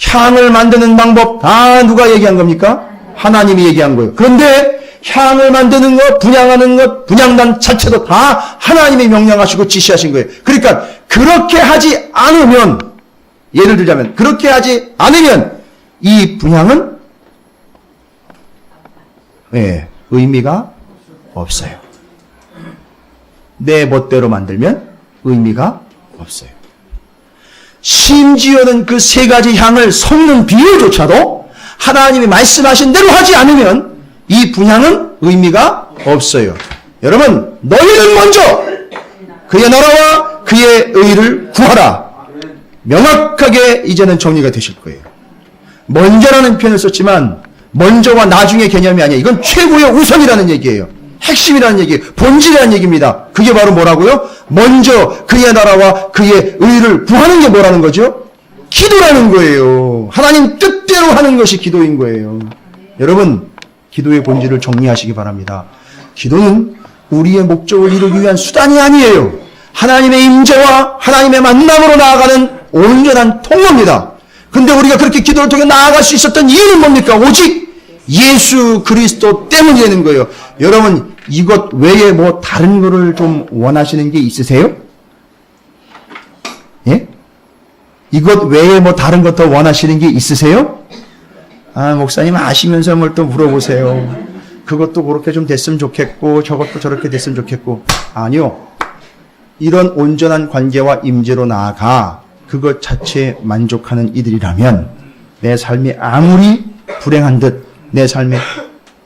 향을 만드는 방법 다 누가 얘기한 겁니까? 하나님이 얘기한 거예요. 그런데 향을 만드는 것, 분향하는 것, 분향단 자체도 다 하나님이 명령하시고 지시하신 거예요. 그러니까 그렇게 하지 않으면, 예를 들자면 그렇게 하지 않으면 이 분향은 의미가 없어요. 내 멋대로 만들면 의미가 없어요. 심지어는 그 세 가지 향을 섞는 비율조차도 하나님이 말씀하신 대로 하지 않으면 이 분향은 의미가 없어요. 여러분, 너희는 먼저 그의 나라와 그의 의를 구하라. 명확하게 이제는 정리가 되실 거예요. 먼저라는 표현을 썼지만 먼저와 나중의 개념이 아니에요. 이건 최고의 우선이라는 얘기예요. 핵심이라는 얘기예요. 본질이라는 얘기입니다. 그게 바로 뭐라고요? 먼저 그의 나라와 그의 의를 구하는 게 뭐라는 거죠? 기도라는 거예요. 하나님 뜻대로 하는 것이 기도인 거예요. 여러분, 기도의 본질을 정리하시기 바랍니다. 기도는 우리의 목적을 이루기 위한 수단이 아니에요. 하나님의 임재와 하나님의 만남으로 나아가는 온전한 통로입니다. 근데 우리가 그렇게 기도를 통해 나아갈 수 있었던 이유는 뭡니까? 오직 예수 그리스도 때문이 되는 거예요. 여러분, 이것 외에 뭐 다른 거를 좀 원하시는 게 있으세요? 예? 이것 외에 뭐 다른 것 더 원하시는 게 있으세요? 아, 목사님 아시면서 뭘 또 물어보세요. 그것도 그렇게 좀 됐으면 좋겠고 저것도 저렇게 됐으면 좋겠고. 아니요. 이런 온전한 관계와 임재로 나아가 그것 자체에 만족하는 이들이라면 내 삶이 아무리 불행한 듯, 내 삶에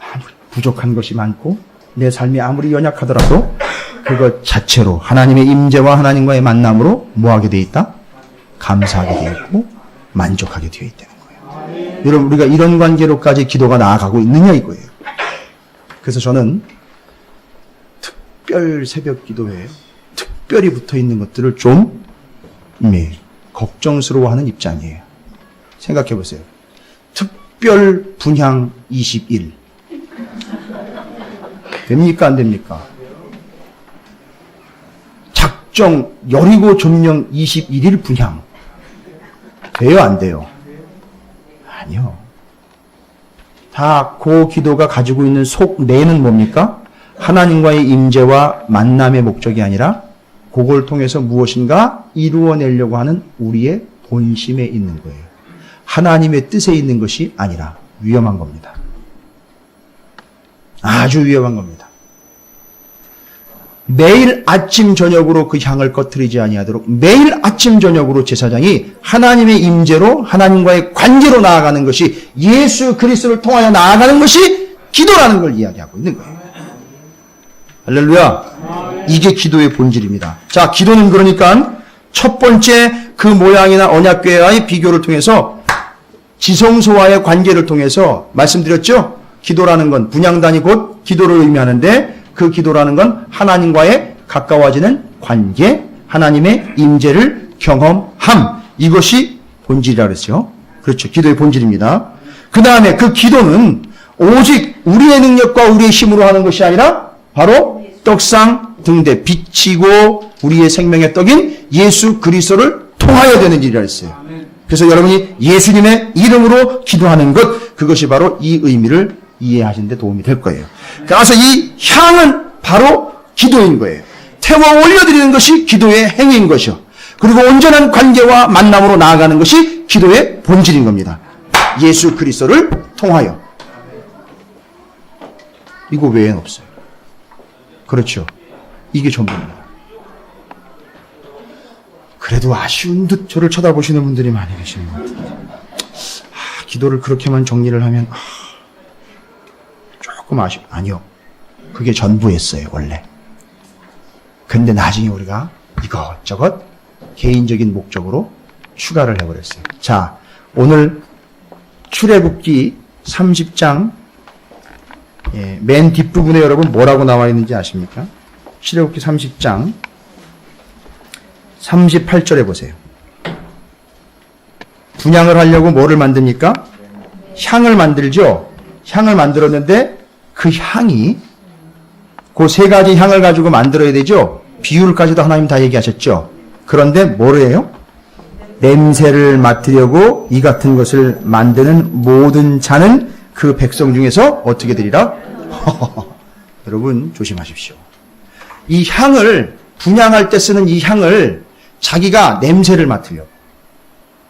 아무리 부족한 것이 많고 내 삶이 아무리 연약하더라도 그것 자체로 하나님의 임재와 하나님과의 만남으로 뭐하게 되어 있다? 감사하게 되어 있고 만족하게 되어 있다는 거예요. 여러분, 우리가 이런 관계로까지 기도가 나아가고 있느냐 이거예요. 그래서 저는 특별 새벽 기도에 특별히 붙어있는 것들을 좀 걱정스러워하는 입장이에요. 생각해 보세요. 특별 분향 20일 됩니까 안 됩니까? 작정 여리고 점령 21일 분향 돼요 안 돼요? 아니요. 다 그 기도가 가지고 있는 속내는 뭡니까? 하나님과의 임재와 만남의 목적이 아니라 그걸 통해서 무엇인가 이루어내려고 하는 우리의 본심에 있는 거예요. 하나님의 뜻에 있는 것이 아니라 위험한 겁니다. 아주 위험한 겁니다. 매일 아침 저녁으로 그 향을 꺼트리지 아니하도록 매일 아침 저녁으로 제사장이 하나님의 임재로 하나님과의 관계로 나아가는 것이 예수 그리스도를 통하여 나아가는 것이 기도라는 걸 이야기하고 있는 거예요. 할렐루야. 이게 기도의 본질입니다. 자, 기도는 그러니까 첫 번째 그 모양이나 언약궤와의 비교를 통해서 지성소와의 관계를 통해서 말씀드렸죠? 기도라는 건 분향단이 곧 기도를 의미하는데 그 기도라는 건 하나님과의 가까워지는 관계, 하나님의 임재를 경험함. 이것이 본질이라고 그랬죠. 그렇죠. 기도의 본질입니다. 그 다음에 그 기도는 오직 우리의 능력과 우리의 힘으로 하는 것이 아니라 바로 떡상 등대 비치고 우리의 생명의 떡인 예수 그리스도를 통하여 되는 일이라 했어요. 그래서 여러분이 예수님의 이름으로 기도하는 것, 그것이 바로 이 의미를 이해하시는 데 도움이 될 거예요. 그래서 이 향은 바로 기도인 거예요. 태워 올려드리는 것이 기도의 행위인 것이요. 그리고 온전한 관계와 만남으로 나아가는 것이 기도의 본질인 겁니다. 예수 그리스도를 통하여. 이거 외에는 없어요. 그렇죠. 이게 전부입니다. 그래도 아쉬운 듯 저를 쳐다보시는 분들이 많이 계시는 것 같아요. 기도를 그렇게만 정리를 하면 조금 아니요. 그게 전부였어요, 원래. 근데 나중에 우리가 이것저것 개인적인 목적으로 추가를 해버렸어요. 자, 오늘 출애굽기 30장 맨 뒷부분에 여러분 뭐라고 나와 있는지 아십니까? 출애굽기 30장 38절에 보세요. 분향을 하려고 뭐를 만듭니까? 향을 만들죠. 향을 만들었는데 그 향이 그 세 가지 향을 가지고 만들어야 되죠. 비율까지도 하나님 다 얘기하셨죠. 그런데 뭐를 해요? 냄새를 맡으려고 이 같은 것을 만드는 모든 자는 그 백성 중에서 어떻게 되리라? 여러분 조심하십시오. 이 향을 분향할 때 쓰는 이 향을 자기가 냄새를 맡으려고,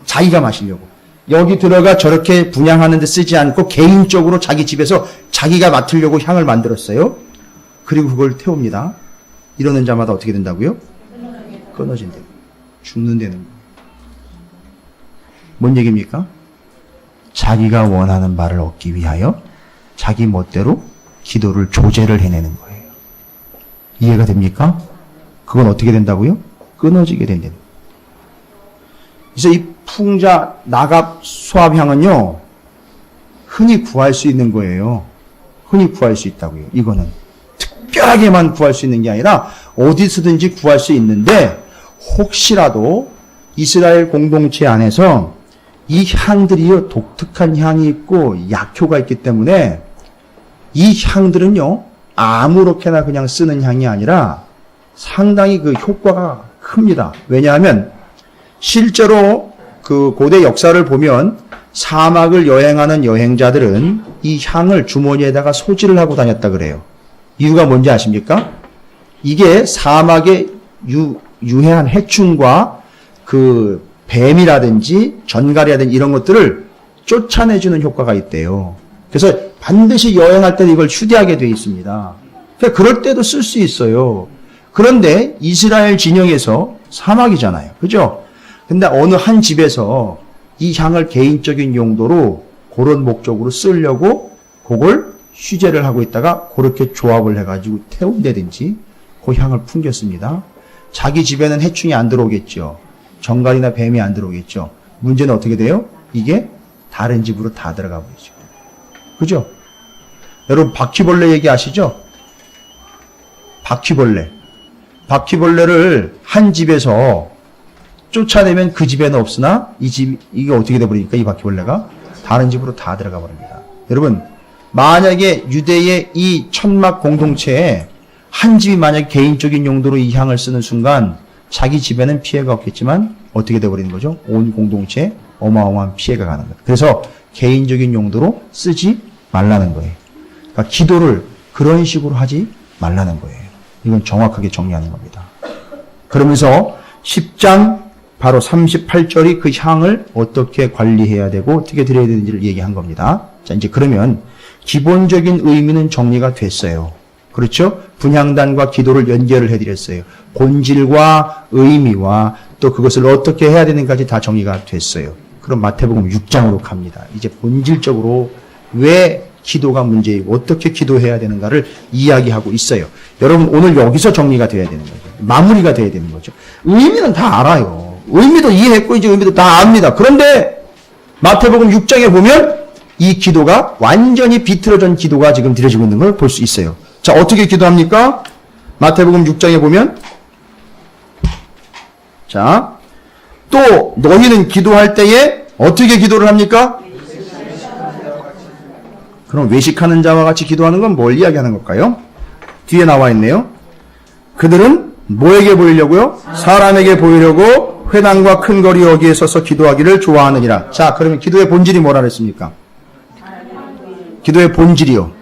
자기가 마시려고, 여기 들어가 저렇게 분향하는 데 쓰지 않고 개인적으로 자기 집에서 자기가 맡으려고 향을 만들었어요. 그리고 그걸 태웁니다. 이러는 자마다 어떻게 된다고요? 끊어진대요. 죽는다는 거예요. 뭔 얘기입니까? 자기가 원하는 바를 얻기 위하여 자기 멋대로 기도를 조제를 해내는 거예요. 이해가 됩니까? 그건 어떻게 된다고요? 끊어지게 된다는 거예요. 그래서 이 풍자 나갑 수압향은요, 흔히 구할 수 있는 거예요. 흔히 구할 수 있다고요. 이거는 특별하게만 구할 수 있는 게 아니라 어디서든지 구할 수 있는데, 혹시라도 이스라엘 공동체 안에서 이 향들이요, 독특한 향이 있고 약효가 있기 때문에 이 향들은요, 아무렇게나 그냥 쓰는 향이 아니라 상당히 그 효과가 큽니다. 왜냐하면 실제로 그 고대 역사를 보면 사막을 여행하는 여행자들은 이 향을 주머니에다가 소지를 하고 다녔다 그래요. 이유가 뭔지 아십니까? 이게 사막에 유해한 해충과 그 뱀이라든지 전갈이라든지 이런 것들을 쫓아내주는 효과가 있대요. 그래서 반드시 여행할 때 이걸 휴대하게 되어 있습니다. 그러니까 그럴 때도 쓸 수 있어요. 그런데 이스라엘 진영에서 사막이잖아요. 그죠? 근데 어느 한 집에서 이 향을 개인적인 용도로 그런 목적으로 쓰려고 그걸 휴재를 하고 있다가 그렇게 조합을 해가지고 태운다든지 그 향을 풍겼습니다. 자기 집에는 해충이 안 들어오겠죠. 정갈이나 뱀이 안 들어오겠죠. 문제는 어떻게 돼요? 이게 다른 집으로 다 들어가 버리죠. 그죠? 여러분 바퀴벌레 얘기 아시죠? 바퀴벌레를 한 집에서 쫓아내면 그 집에는 없으나 이게 어떻게 돼버리니까 이 바퀴벌레가 다른 집으로 다 들어가 버립니다. 여러분, 만약에 유대의 이 천막 공동체에 한 집이 만약에 개인적인 용도로 이 향을 쓰는 순간 자기 집에는 피해가 없겠지만 어떻게 돼버리는 거죠? 온 공동체에 어마어마한 피해가 가는 거예요. 그래서 개인적인 용도로 쓰지 말라는 거예요. 그러니까 기도를 그런 식으로 하지 말라는 거예요. 이건 정확하게 정리하는 겁니다. 그러면서 10장 바로 38절이 그 향을 어떻게 관리해야 되고 어떻게 드려야 되는지를 얘기한 겁니다. 자, 이제 그러면 기본적인 의미는 정리가 됐어요. 그렇죠? 분향단과 기도를 연결을 해드렸어요. 본질과 의미와 또 그것을 어떻게 해야 되는지까지 다 정리가 됐어요. 그럼 마태복음 6장으로 갑니다. 이제 본질적으로 왜 기도가 문제이고 어떻게 기도해야 되는가를 이야기하고 있어요. 여러분 오늘 여기서 정리가 돼야 되는 거죠. 마무리가 돼야 되는 거죠. 의미는 다 알아요. 의미도 이해했고 이제 의미도 다 압니다. 그런데 마태복음 6장에 보면 이 기도가 완전히 비틀어진 기도가 지금 드려지고 있는 걸 볼 수 있어요. 자, 어떻게 기도합니까? 마태복음 6장에 보면 자, 또 너희는 기도할 때에 어떻게 기도를 합니까? 그럼 외식하는 자와 같이 기도하는 건 뭘 이야기하는 걸까요? 뒤에 나와 있네요. 그들은 뭐에게 보이려고요? 사람에게 보이려고 회당과 큰 거리 여기에 서서 기도하기를 좋아하느니라. 자, 그러면 기도의 본질이 뭐라 그랬습니까? 기도의 본질이요.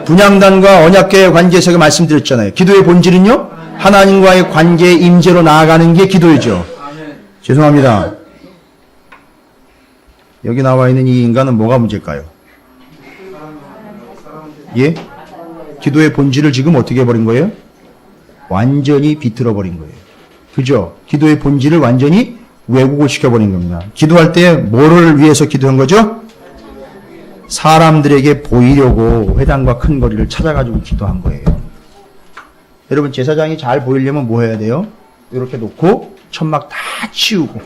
분향단과 언약궤의 관계에서 말씀드렸잖아요. 기도의 본질은요? 하나님과의 관계의 임재로 나아가는 게 기도이죠. 죄송합니다. 여기 나와 있는 이 인간은 뭐가 문제일까요? 예? 기도의 본질을 지금 어떻게 해버린 거예요? 완전히 비틀어버린 거예요. 그죠? 기도의 본질을 완전히 왜곡을 시켜버린 겁니다. 기도할 때 뭐를 위해서 기도한 거죠? 사람들에게 보이려고 회당과 큰 거리를 찾아가지고 기도한 거예요. 여러분 제사장이 잘 보이려면 뭐 해야 돼요? 이렇게 놓고 천막 다 치우고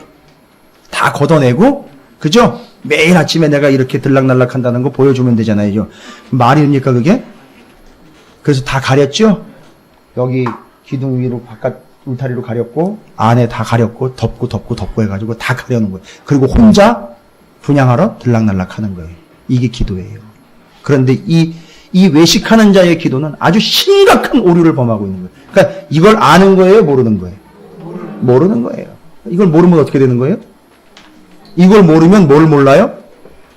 다 걷어내고 그죠? 매일 아침에 내가 이렇게 들락날락 한다는 거 보여주면 되잖아요. 말이 됩니까 그게? 그래서 다 가렸죠? 여기 기둥 위로 바깥 울타리로 가렸고 안에 다 가렸고 덮고 해가지고 다 가려놓은 거예요. 그리고 혼자 분향하러 들락날락 하는 거예요. 이게 기도예요. 그런데 이 외식하는 자의 기도는 아주 심각한 오류를 범하고 있는 거예요. 그러니까 이걸 아는 거예요? 모르는 거예요? 모르는 거예요. 이걸 모르면 어떻게 되는 거예요? 이걸 모르면 뭘 몰라요?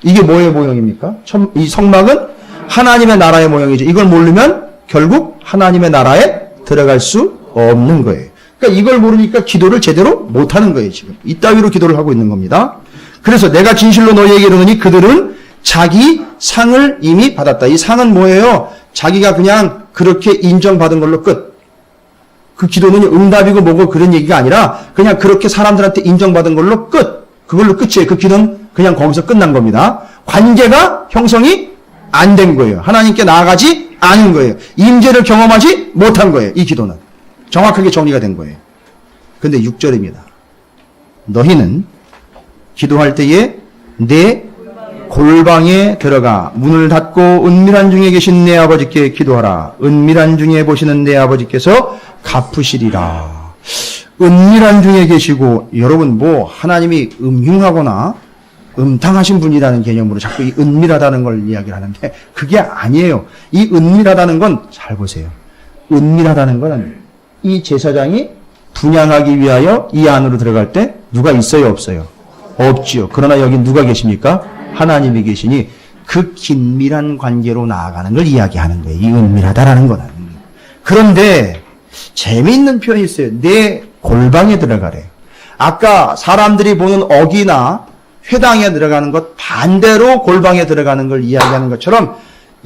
이게 뭐의 모형입니까? 이 성막은 하나님의 나라의 모형이죠. 이걸 모르면 결국 하나님의 나라에 들어갈 수 없는 거예요. 그러니까 이걸 모르니까 기도를 제대로 못하는 거예요. 지금 이따위로 기도를 하고 있는 겁니다. 그래서 내가 진실로 너희에게 이르노니 그들은 자기 상을 이미 받았다. 이 상은 뭐예요? 자기가 그냥 그렇게 인정받은 걸로 끝. 그 기도는 응답이고 뭐고 그런 얘기가 아니라 그냥 그렇게 사람들한테 인정받은 걸로 끝. 그걸로 끝이에요. 그 기도는 그냥 거기서 끝난 겁니다. 관계가 형성이 안 된 거예요. 하나님께 나아가지 않은 거예요. 임재를 경험하지 못한 거예요. 이 기도는. 정확하게 정리가 된 거예요. 근데 6절입니다. 너희는 기도할 때에 내 골방에 들어가 문을 닫고 은밀한 중에 계신 내 아버지께 기도하라. 은밀한 중에 보시는 내 아버지께서 갚으시리라. 은밀한 중에 계시고 여러분 뭐 하나님이 음흉하거나 음탕하신 분이라는 개념으로 자꾸 이 은밀하다는 걸 이야기를 하는데 그게 아니에요. 이 은밀하다는 건 잘 보세요. 은밀하다는 건 이 제사장이 분향하기 위하여 이 안으로 들어갈 때 누가 있어요 없어요? 없지요. 그러나 여기 누가 계십니까? 하나님이 계시니 그 긴밀한 관계로 나아가는 걸 이야기하는 거예요. 이 은밀하다라는 거는. 그런데 재미있는 표현이 있어요. 내 골방에 들어가래. 아까 사람들이 보는 어기나 회당에 들어가는 것 반대로 골방에 들어가는 걸 이야기하는 것처럼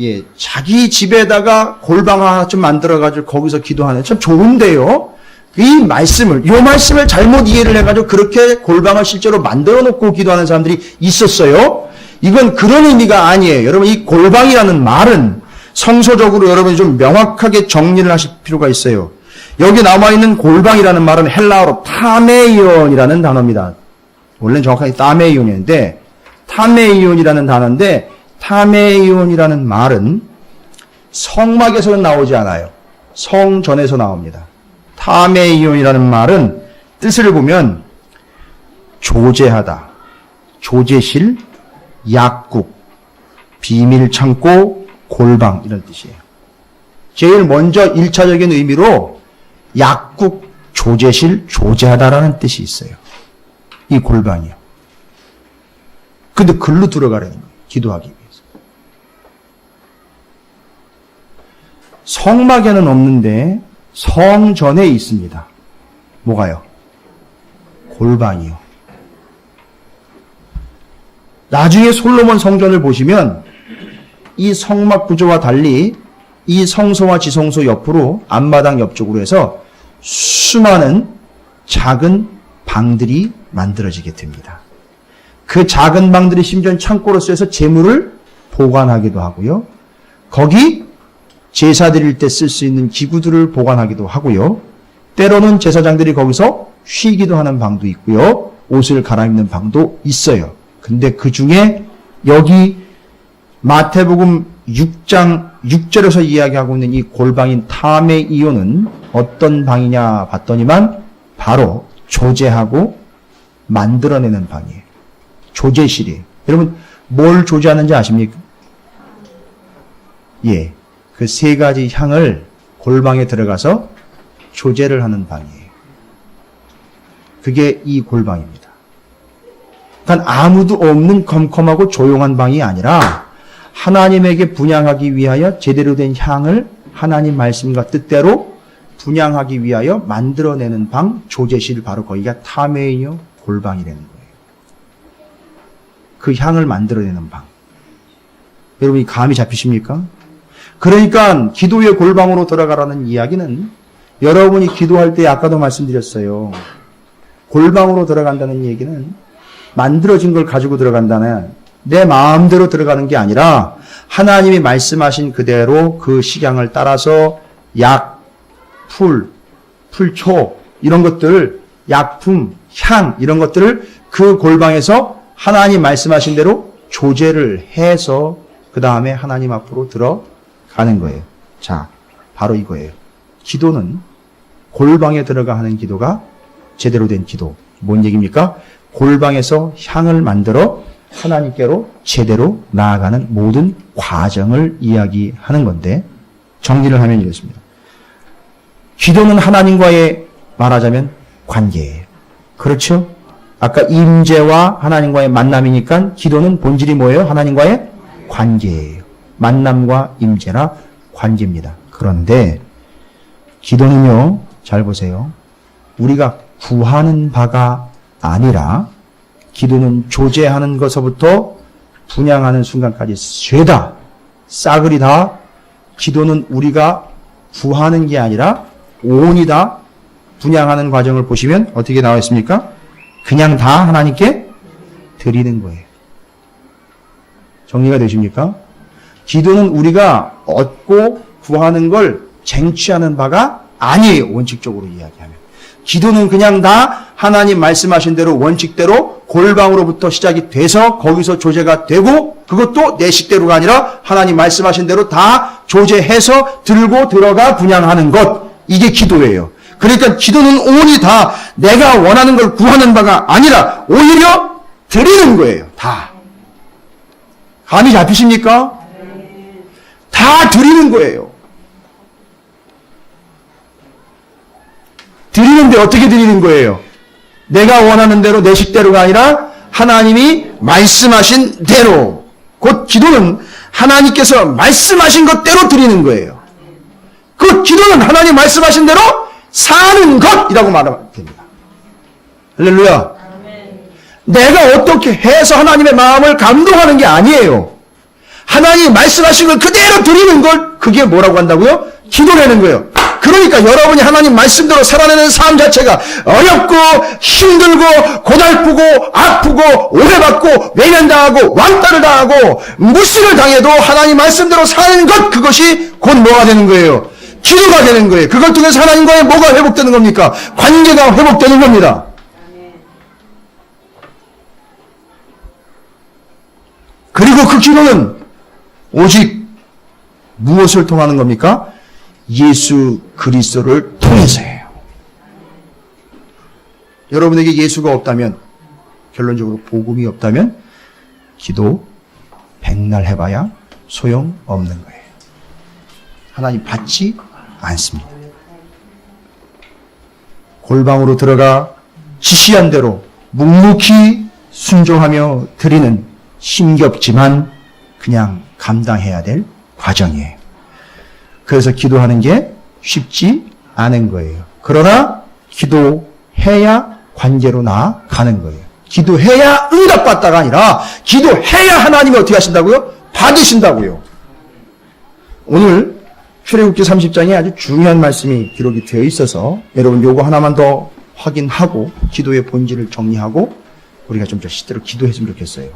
예, 자기 집에다가 골방 하나 좀 만들어가지고 거기서 기도하는 참 좋은데요. 이 말씀을 잘못 이해를 해가지고 그렇게 골방을 실제로 만들어 놓고 기도하는 사람들이 있었어요. 이건 그런 의미가 아니에요. 여러분 이 골방이라는 말은 성서적으로 여러분이 좀 명확하게 정리를 하실 필요가 있어요. 여기 남아있는 골방이라는 말은 헬라어로 타메이온이라는 단어입니다. 원래는 정확하게 타메이온인데 타메이온이라는 단어인데 타메이온이라는 말은 성막에서는 나오지 않아요. 성전에서 나옵니다. 타메이온이라는 말은 뜻을 보면 조제하다, 조제실, 약국, 비밀창고, 골방 이런 뜻이에요. 제일 먼저 1차적인 의미로 약국, 조제실, 조제하다라는 뜻이 있어요. 이 골방이요. 근데 글로 들어가라는 거예요. 기도하기 위해서. 성막에는 없는데 성전에 있습니다. 뭐가요? 골방이요. 나중에 솔로몬 성전을 보시면 이 성막 구조와 달리 이 성소와 지성소 옆으로 앞마당 옆쪽으로 해서 수많은 작은 방들이 만들어지게 됩니다. 그 작은 방들이 심지어 창고로 쓰여서 재물을 보관하기도 하고요. 거기 제사 드릴 때 쓸 수 있는 기구들을 보관하기도 하고요. 때로는 제사장들이 거기서 쉬기도 하는 방도 있고요. 옷을 갈아입는 방도 있어요. 근데 그 중에 여기 마태복음 6장 6절에서 이야기하고 있는 이 골방인 타메이오는 어떤 방이냐 봤더니만 바로 조제하고 만들어내는 방이에요. 조제실이에요. 여러분 뭘 조제하는지 아십니까? 예, 그 세 가지 향을 골방에 들어가서 조제를 하는 방이에요. 그게 이 골방입니다. 그러니까 아무도 없는 컴컴하고 조용한 방이 아니라 하나님에게 분향하기 위하여 제대로 된 향을 하나님 말씀과 뜻대로 분향하기 위하여 만들어내는 방, 조제실, 바로 거기가 타메이오 골방이라는 거예요. 그 향을 만들어내는 방. 여러분이 감이 잡히십니까? 그러니까 기도의 골방으로 들어가라는 이야기는 여러분이 기도할 때 아까도 말씀드렸어요. 골방으로 들어간다는 얘기는 만들어진 걸 가지고 들어간다는 내 마음대로 들어가는 게 아니라 하나님이 말씀하신 그대로 그 식양을 따라서 약, 풀, 풀초 이런 것들, 약품, 향 이런 것들을 그 골방에서 하나님 말씀하신 대로 조제를 해서 그 다음에 하나님 앞으로 들어가는 거예요. 자, 바로 이거예요. 기도는 골방에 들어가 하는 기도가 제대로 된 기도. 뭔 얘기입니까? 골방에서 향을 만들어 하나님께로 제대로 나아가는 모든 과정을 이야기하는 건데 정리를 하면 이렇습니다. 기도는 하나님과의 말하자면 관계예요. 그렇죠? 아까 임재와 하나님과의 만남이니까 기도는 본질이 뭐예요? 하나님과의 관계예요. 만남과 임재나 관계입니다. 그런데 기도는요, 잘 보세요. 우리가 구하는 바가 아니라 기도는 조제하는 것서부터 분향하는 순간까지 죄다, 싸그리 다 기도는 우리가 구하는 게 아니라 온이 다 분향하는 과정을 보시면 어떻게 나와 있습니까? 그냥 다 하나님께 드리는 거예요. 정리가 되십니까? 기도는 우리가 얻고 구하는 걸 쟁취하는 바가 아니에요. 원칙적으로 이야기하면. 기도는 그냥 다 하나님 말씀하신 대로 원칙대로 골방으로부터 시작이 돼서 거기서 조제가 되고 그것도 내 식대로가 아니라 하나님 말씀하신 대로 다 조제해서 들고 들어가 분향하는 것. 이게 기도예요. 그러니까 기도는 온이 다 내가 원하는 걸 구하는 바가 아니라 오히려 드리는 거예요. 다. 감이 잡히십니까? 다 드리는 거예요. 드리는데 어떻게 드리는 거예요? 내가 원하는 대로 내 식대로가 아니라 하나님이 말씀하신 대로. 곧 기도는 하나님께서 말씀하신 것대로 드리는 거예요. 그 기도는 하나님 말씀하신 대로 사는 것이라고 말하면 됩니다. 할렐루야. 내가 어떻게 해서 하나님의 마음을 감동하는 게 아니에요. 하나님이 말씀하신 걸 그대로 드리는 걸 그게 뭐라고 한다고요? 기도라는 거예요. 그러니까 여러분이 하나님 말씀대로 살아내는 삶 자체가 어렵고 힘들고 고달프고 아프고 오해받고 외면당하고 왕따를 당하고 무시를 당해도 하나님 말씀대로 사는 것, 그것이 곧 뭐가 되는 거예요? 기도가 되는 거예요. 그걸 통해서 하나님과의 뭐가 회복되는 겁니까? 관계가 회복되는 겁니다. 그리고 그 기도는 오직 무엇을 통하는 겁니까? 예수 그리스도를 통해서예요. 여러분에게 예수가 없다면, 결론적으로 복음이 없다면 기도 백날 해봐야 소용없는 거예요. 하나님 받지 않습니다. 골방으로 들어가 지시한 대로 묵묵히 순종하며 드리는 힘겹지만 그냥 감당해야 될 과정이에요. 그래서 기도하는 게 쉽지 않은 거예요. 그러나 기도해야 관계로 나아가는 거예요. 기도해야 응답받다가 아니라 기도해야 하나님이 어떻게 하신다고요? 받으신다고요. 오늘 출애굽기 30장에 아주 중요한 말씀이 기록이 되어 있어서 여러분 요거 하나만 더 확인하고 기도의 본질을 정리하고 우리가 좀 더 시대로 기도했으면 좋겠어요.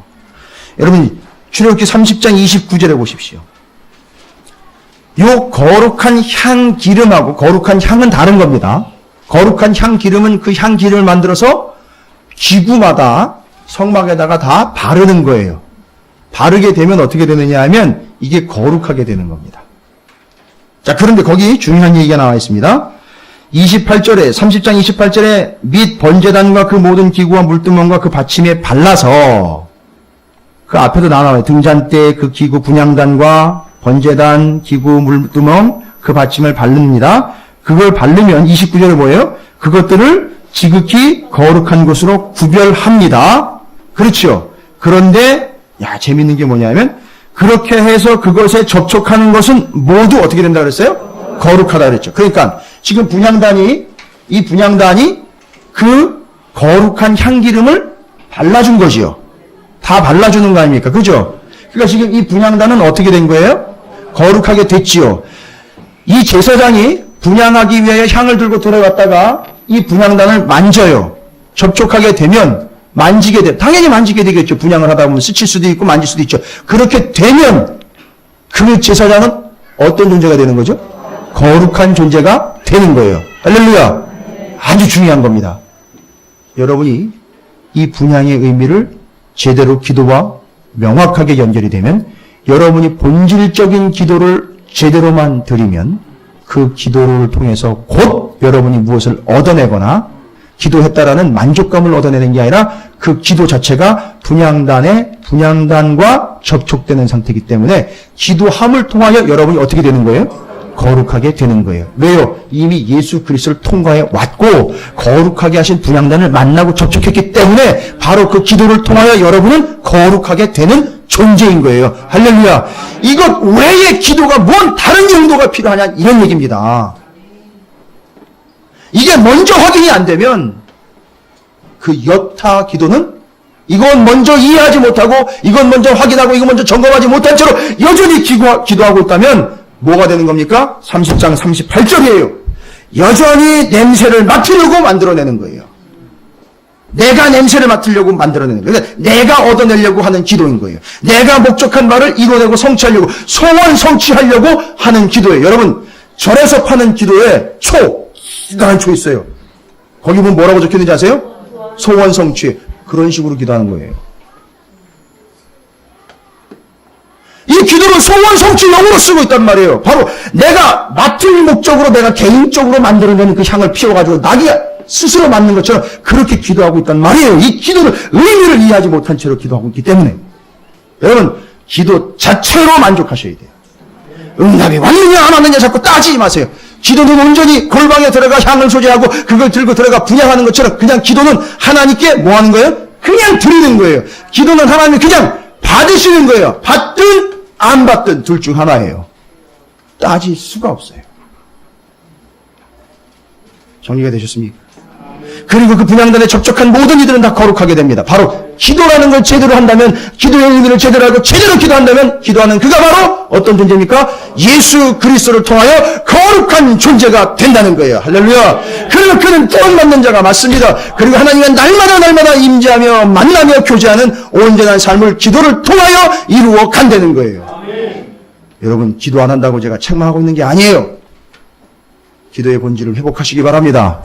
여러분 출애굽기 30장 29절에 보십시오. 요 거룩한 향 기름하고 거룩한 향은 다른 겁니다. 거룩한 향 기름은 그 향 기름을 만들어서 기구마다 성막에다가 다 바르는 거예요. 바르게 되면 어떻게 되느냐 하면 이게 거룩하게 되는 겁니다. 자, 그런데 거기 중요한 얘기가 나와 있습니다. 28절에 30장 28절에 및 번제단과 그 모든 기구와 물두멍과 그 받침에 발라서 그 앞에도 나와요. 등잔대 그 기구 분향단과 번제단 기구 물두멍 그 받침을 바릅니다. 그걸 바르면 29절에 뭐예요? 그것들을 지극히 거룩한 것으로 구별합니다. 그렇죠. 그런데 재밌는 게 뭐냐면 그렇게 해서 그것에 접촉하는 것은 모두 어떻게 된다 그랬어요? 거룩하다 그랬죠. 그러니까 지금 이 분향단이 그 거룩한 향기름을 발라준 거지요. 다 발라주는 거 아닙니까? 그죠? 그러니까 지금 이 분향단은 어떻게 된 거예요? 거룩하게 됐지요. 이 제사장이 분향하기 위하여 향을 들고 들어갔다가 이 분향단을 만져요. 접촉하게 되면 만지게 돼. 당연히 만지게 되겠죠. 분향을 하다 보면 스칠 수도 있고 만질 수도 있죠. 그렇게 되면 그 제사장은 어떤 존재가 되는 거죠? 거룩한 존재가 되는 거예요. 할렐루야. 아주 중요한 겁니다. 여러분이 이 분향의 의미를 제대로 기도와 명확하게 연결이 되면 여러분이 본질적인 기도를 제대로만 드리면 그 기도를 통해서 곧 여러분이 무엇을 얻어내거나 기도했다라는 만족감을 얻어내는 게 아니라 그 기도 자체가 분향단과 접촉되는 상태이기 때문에 기도함을 통하여 여러분이 어떻게 되는 거예요? 거룩하게 되는 거예요. 왜요? 이미 예수 그리스도를 통과해 왔고 거룩하게 하신 분향단을 만나고 접촉했기 때문에 바로 그 기도를 통하여 여러분은 거룩하게 되는 존재인 거예요. 할렐루야. 이것 외에 기도가 뭔 다른 용도가 필요하냐 이런 얘기입니다. 이게 먼저 확인이 안 되면 그 여타 기도는 이건 먼저 이해하지 못하고 이건 먼저 확인하고 이건 먼저 점검하지 못한 채로 여전히 기도하고 있다면 뭐가 되는 겁니까? 30장 38절이에요. 여전히 냄새를 맡으려고 만들어내는 거예요. 내가 냄새를 맡으려고 만들어내는 거예요. 그러니까 내가 얻어내려고 하는 기도인 거예요. 내가 목적한 바를 이뤄내고 성취하려고 소원 성취하려고 하는 기도예요. 여러분 절에서 파는 기도에 기도하는 초 있어요. 거기 보면 뭐라고 적혀있는지 아세요? 소원 성취. 그런 식으로 기도하는 거예요. 이 기도를 소원 성취용으로 쓰고 있단 말이에요. 바로 내가 맡을 목적으로 내가 개인적으로 만들어내는 그 향을 피워가지고 나기가 스스로 맞는 것처럼 그렇게 기도하고 있단 말이에요. 이 기도를 의미를 이해하지 못한 채로 기도하고 있기 때문에 여러분 기도 자체로 만족하셔야 돼요. 응답이 왔느냐 안 왔느냐 자꾸 따지지 마세요. 기도는 온전히 골방에 들어가 향을 소지하고 그걸 들고 들어가 분향하는 것처럼 그냥 기도는 하나님께 뭐 하는 거예요? 그냥 드리는 거예요. 기도는 하나님이 그냥 받으시는 거예요. 받든 안 받든 둘 중 하나예요. 따질 수가 없어요. 정리가 되셨습니까? 그리고 그 분향단에 접촉한 모든 이들은 다 거룩하게 됩니다. 바로 기도라는 걸 제대로 한다면 기도의 의미를 제대로 알고 제대로 기도한다면 기도하는 그가 바로 어떤 존재입니까? 예수 그리스도를 통하여 거룩한 존재가 된다는 거예요. 할렐루야. 그리고 그는 구원받는 자가 맞습니다. 그리고 하나님은 날마다 임재하며 만나며 교제하는 온전한 삶을 기도를 통하여 이루어 간다는 거예요. 여러분 기도 안 한다고 제가 책망하고 있는 게 아니에요. 기도의 본질을 회복하시기 바랍니다.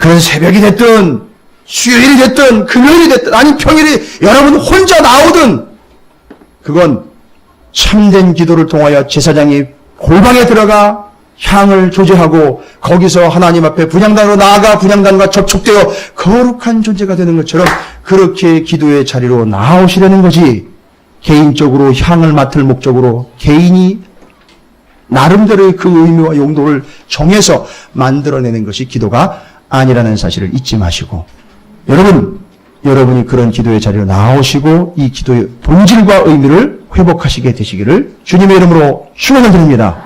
그런 새벽이 됐든 수요일이 됐든 금요일이 됐든 아니 평일이 여러분 혼자 나오든 그건 참된 기도를 통하여 제사장이 골방에 들어가 향을 조제하고 거기서 하나님 앞에 분향단으로 나아가 분향단과 접촉되어 거룩한 존재가 되는 것처럼 그렇게 기도의 자리로 나오시려는 거지. 개인적으로 향을 맡을 목적으로 개인이 나름대로의 그 의미와 용도를 정해서 만들어내는 것이 기도가 아니라는 사실을 잊지 마시고 여러분이 그런 기도의 자리로 나오시고 이 기도의 본질과 의미를 회복하시게 되시기를 주님의 이름으로 축원을 드립니다.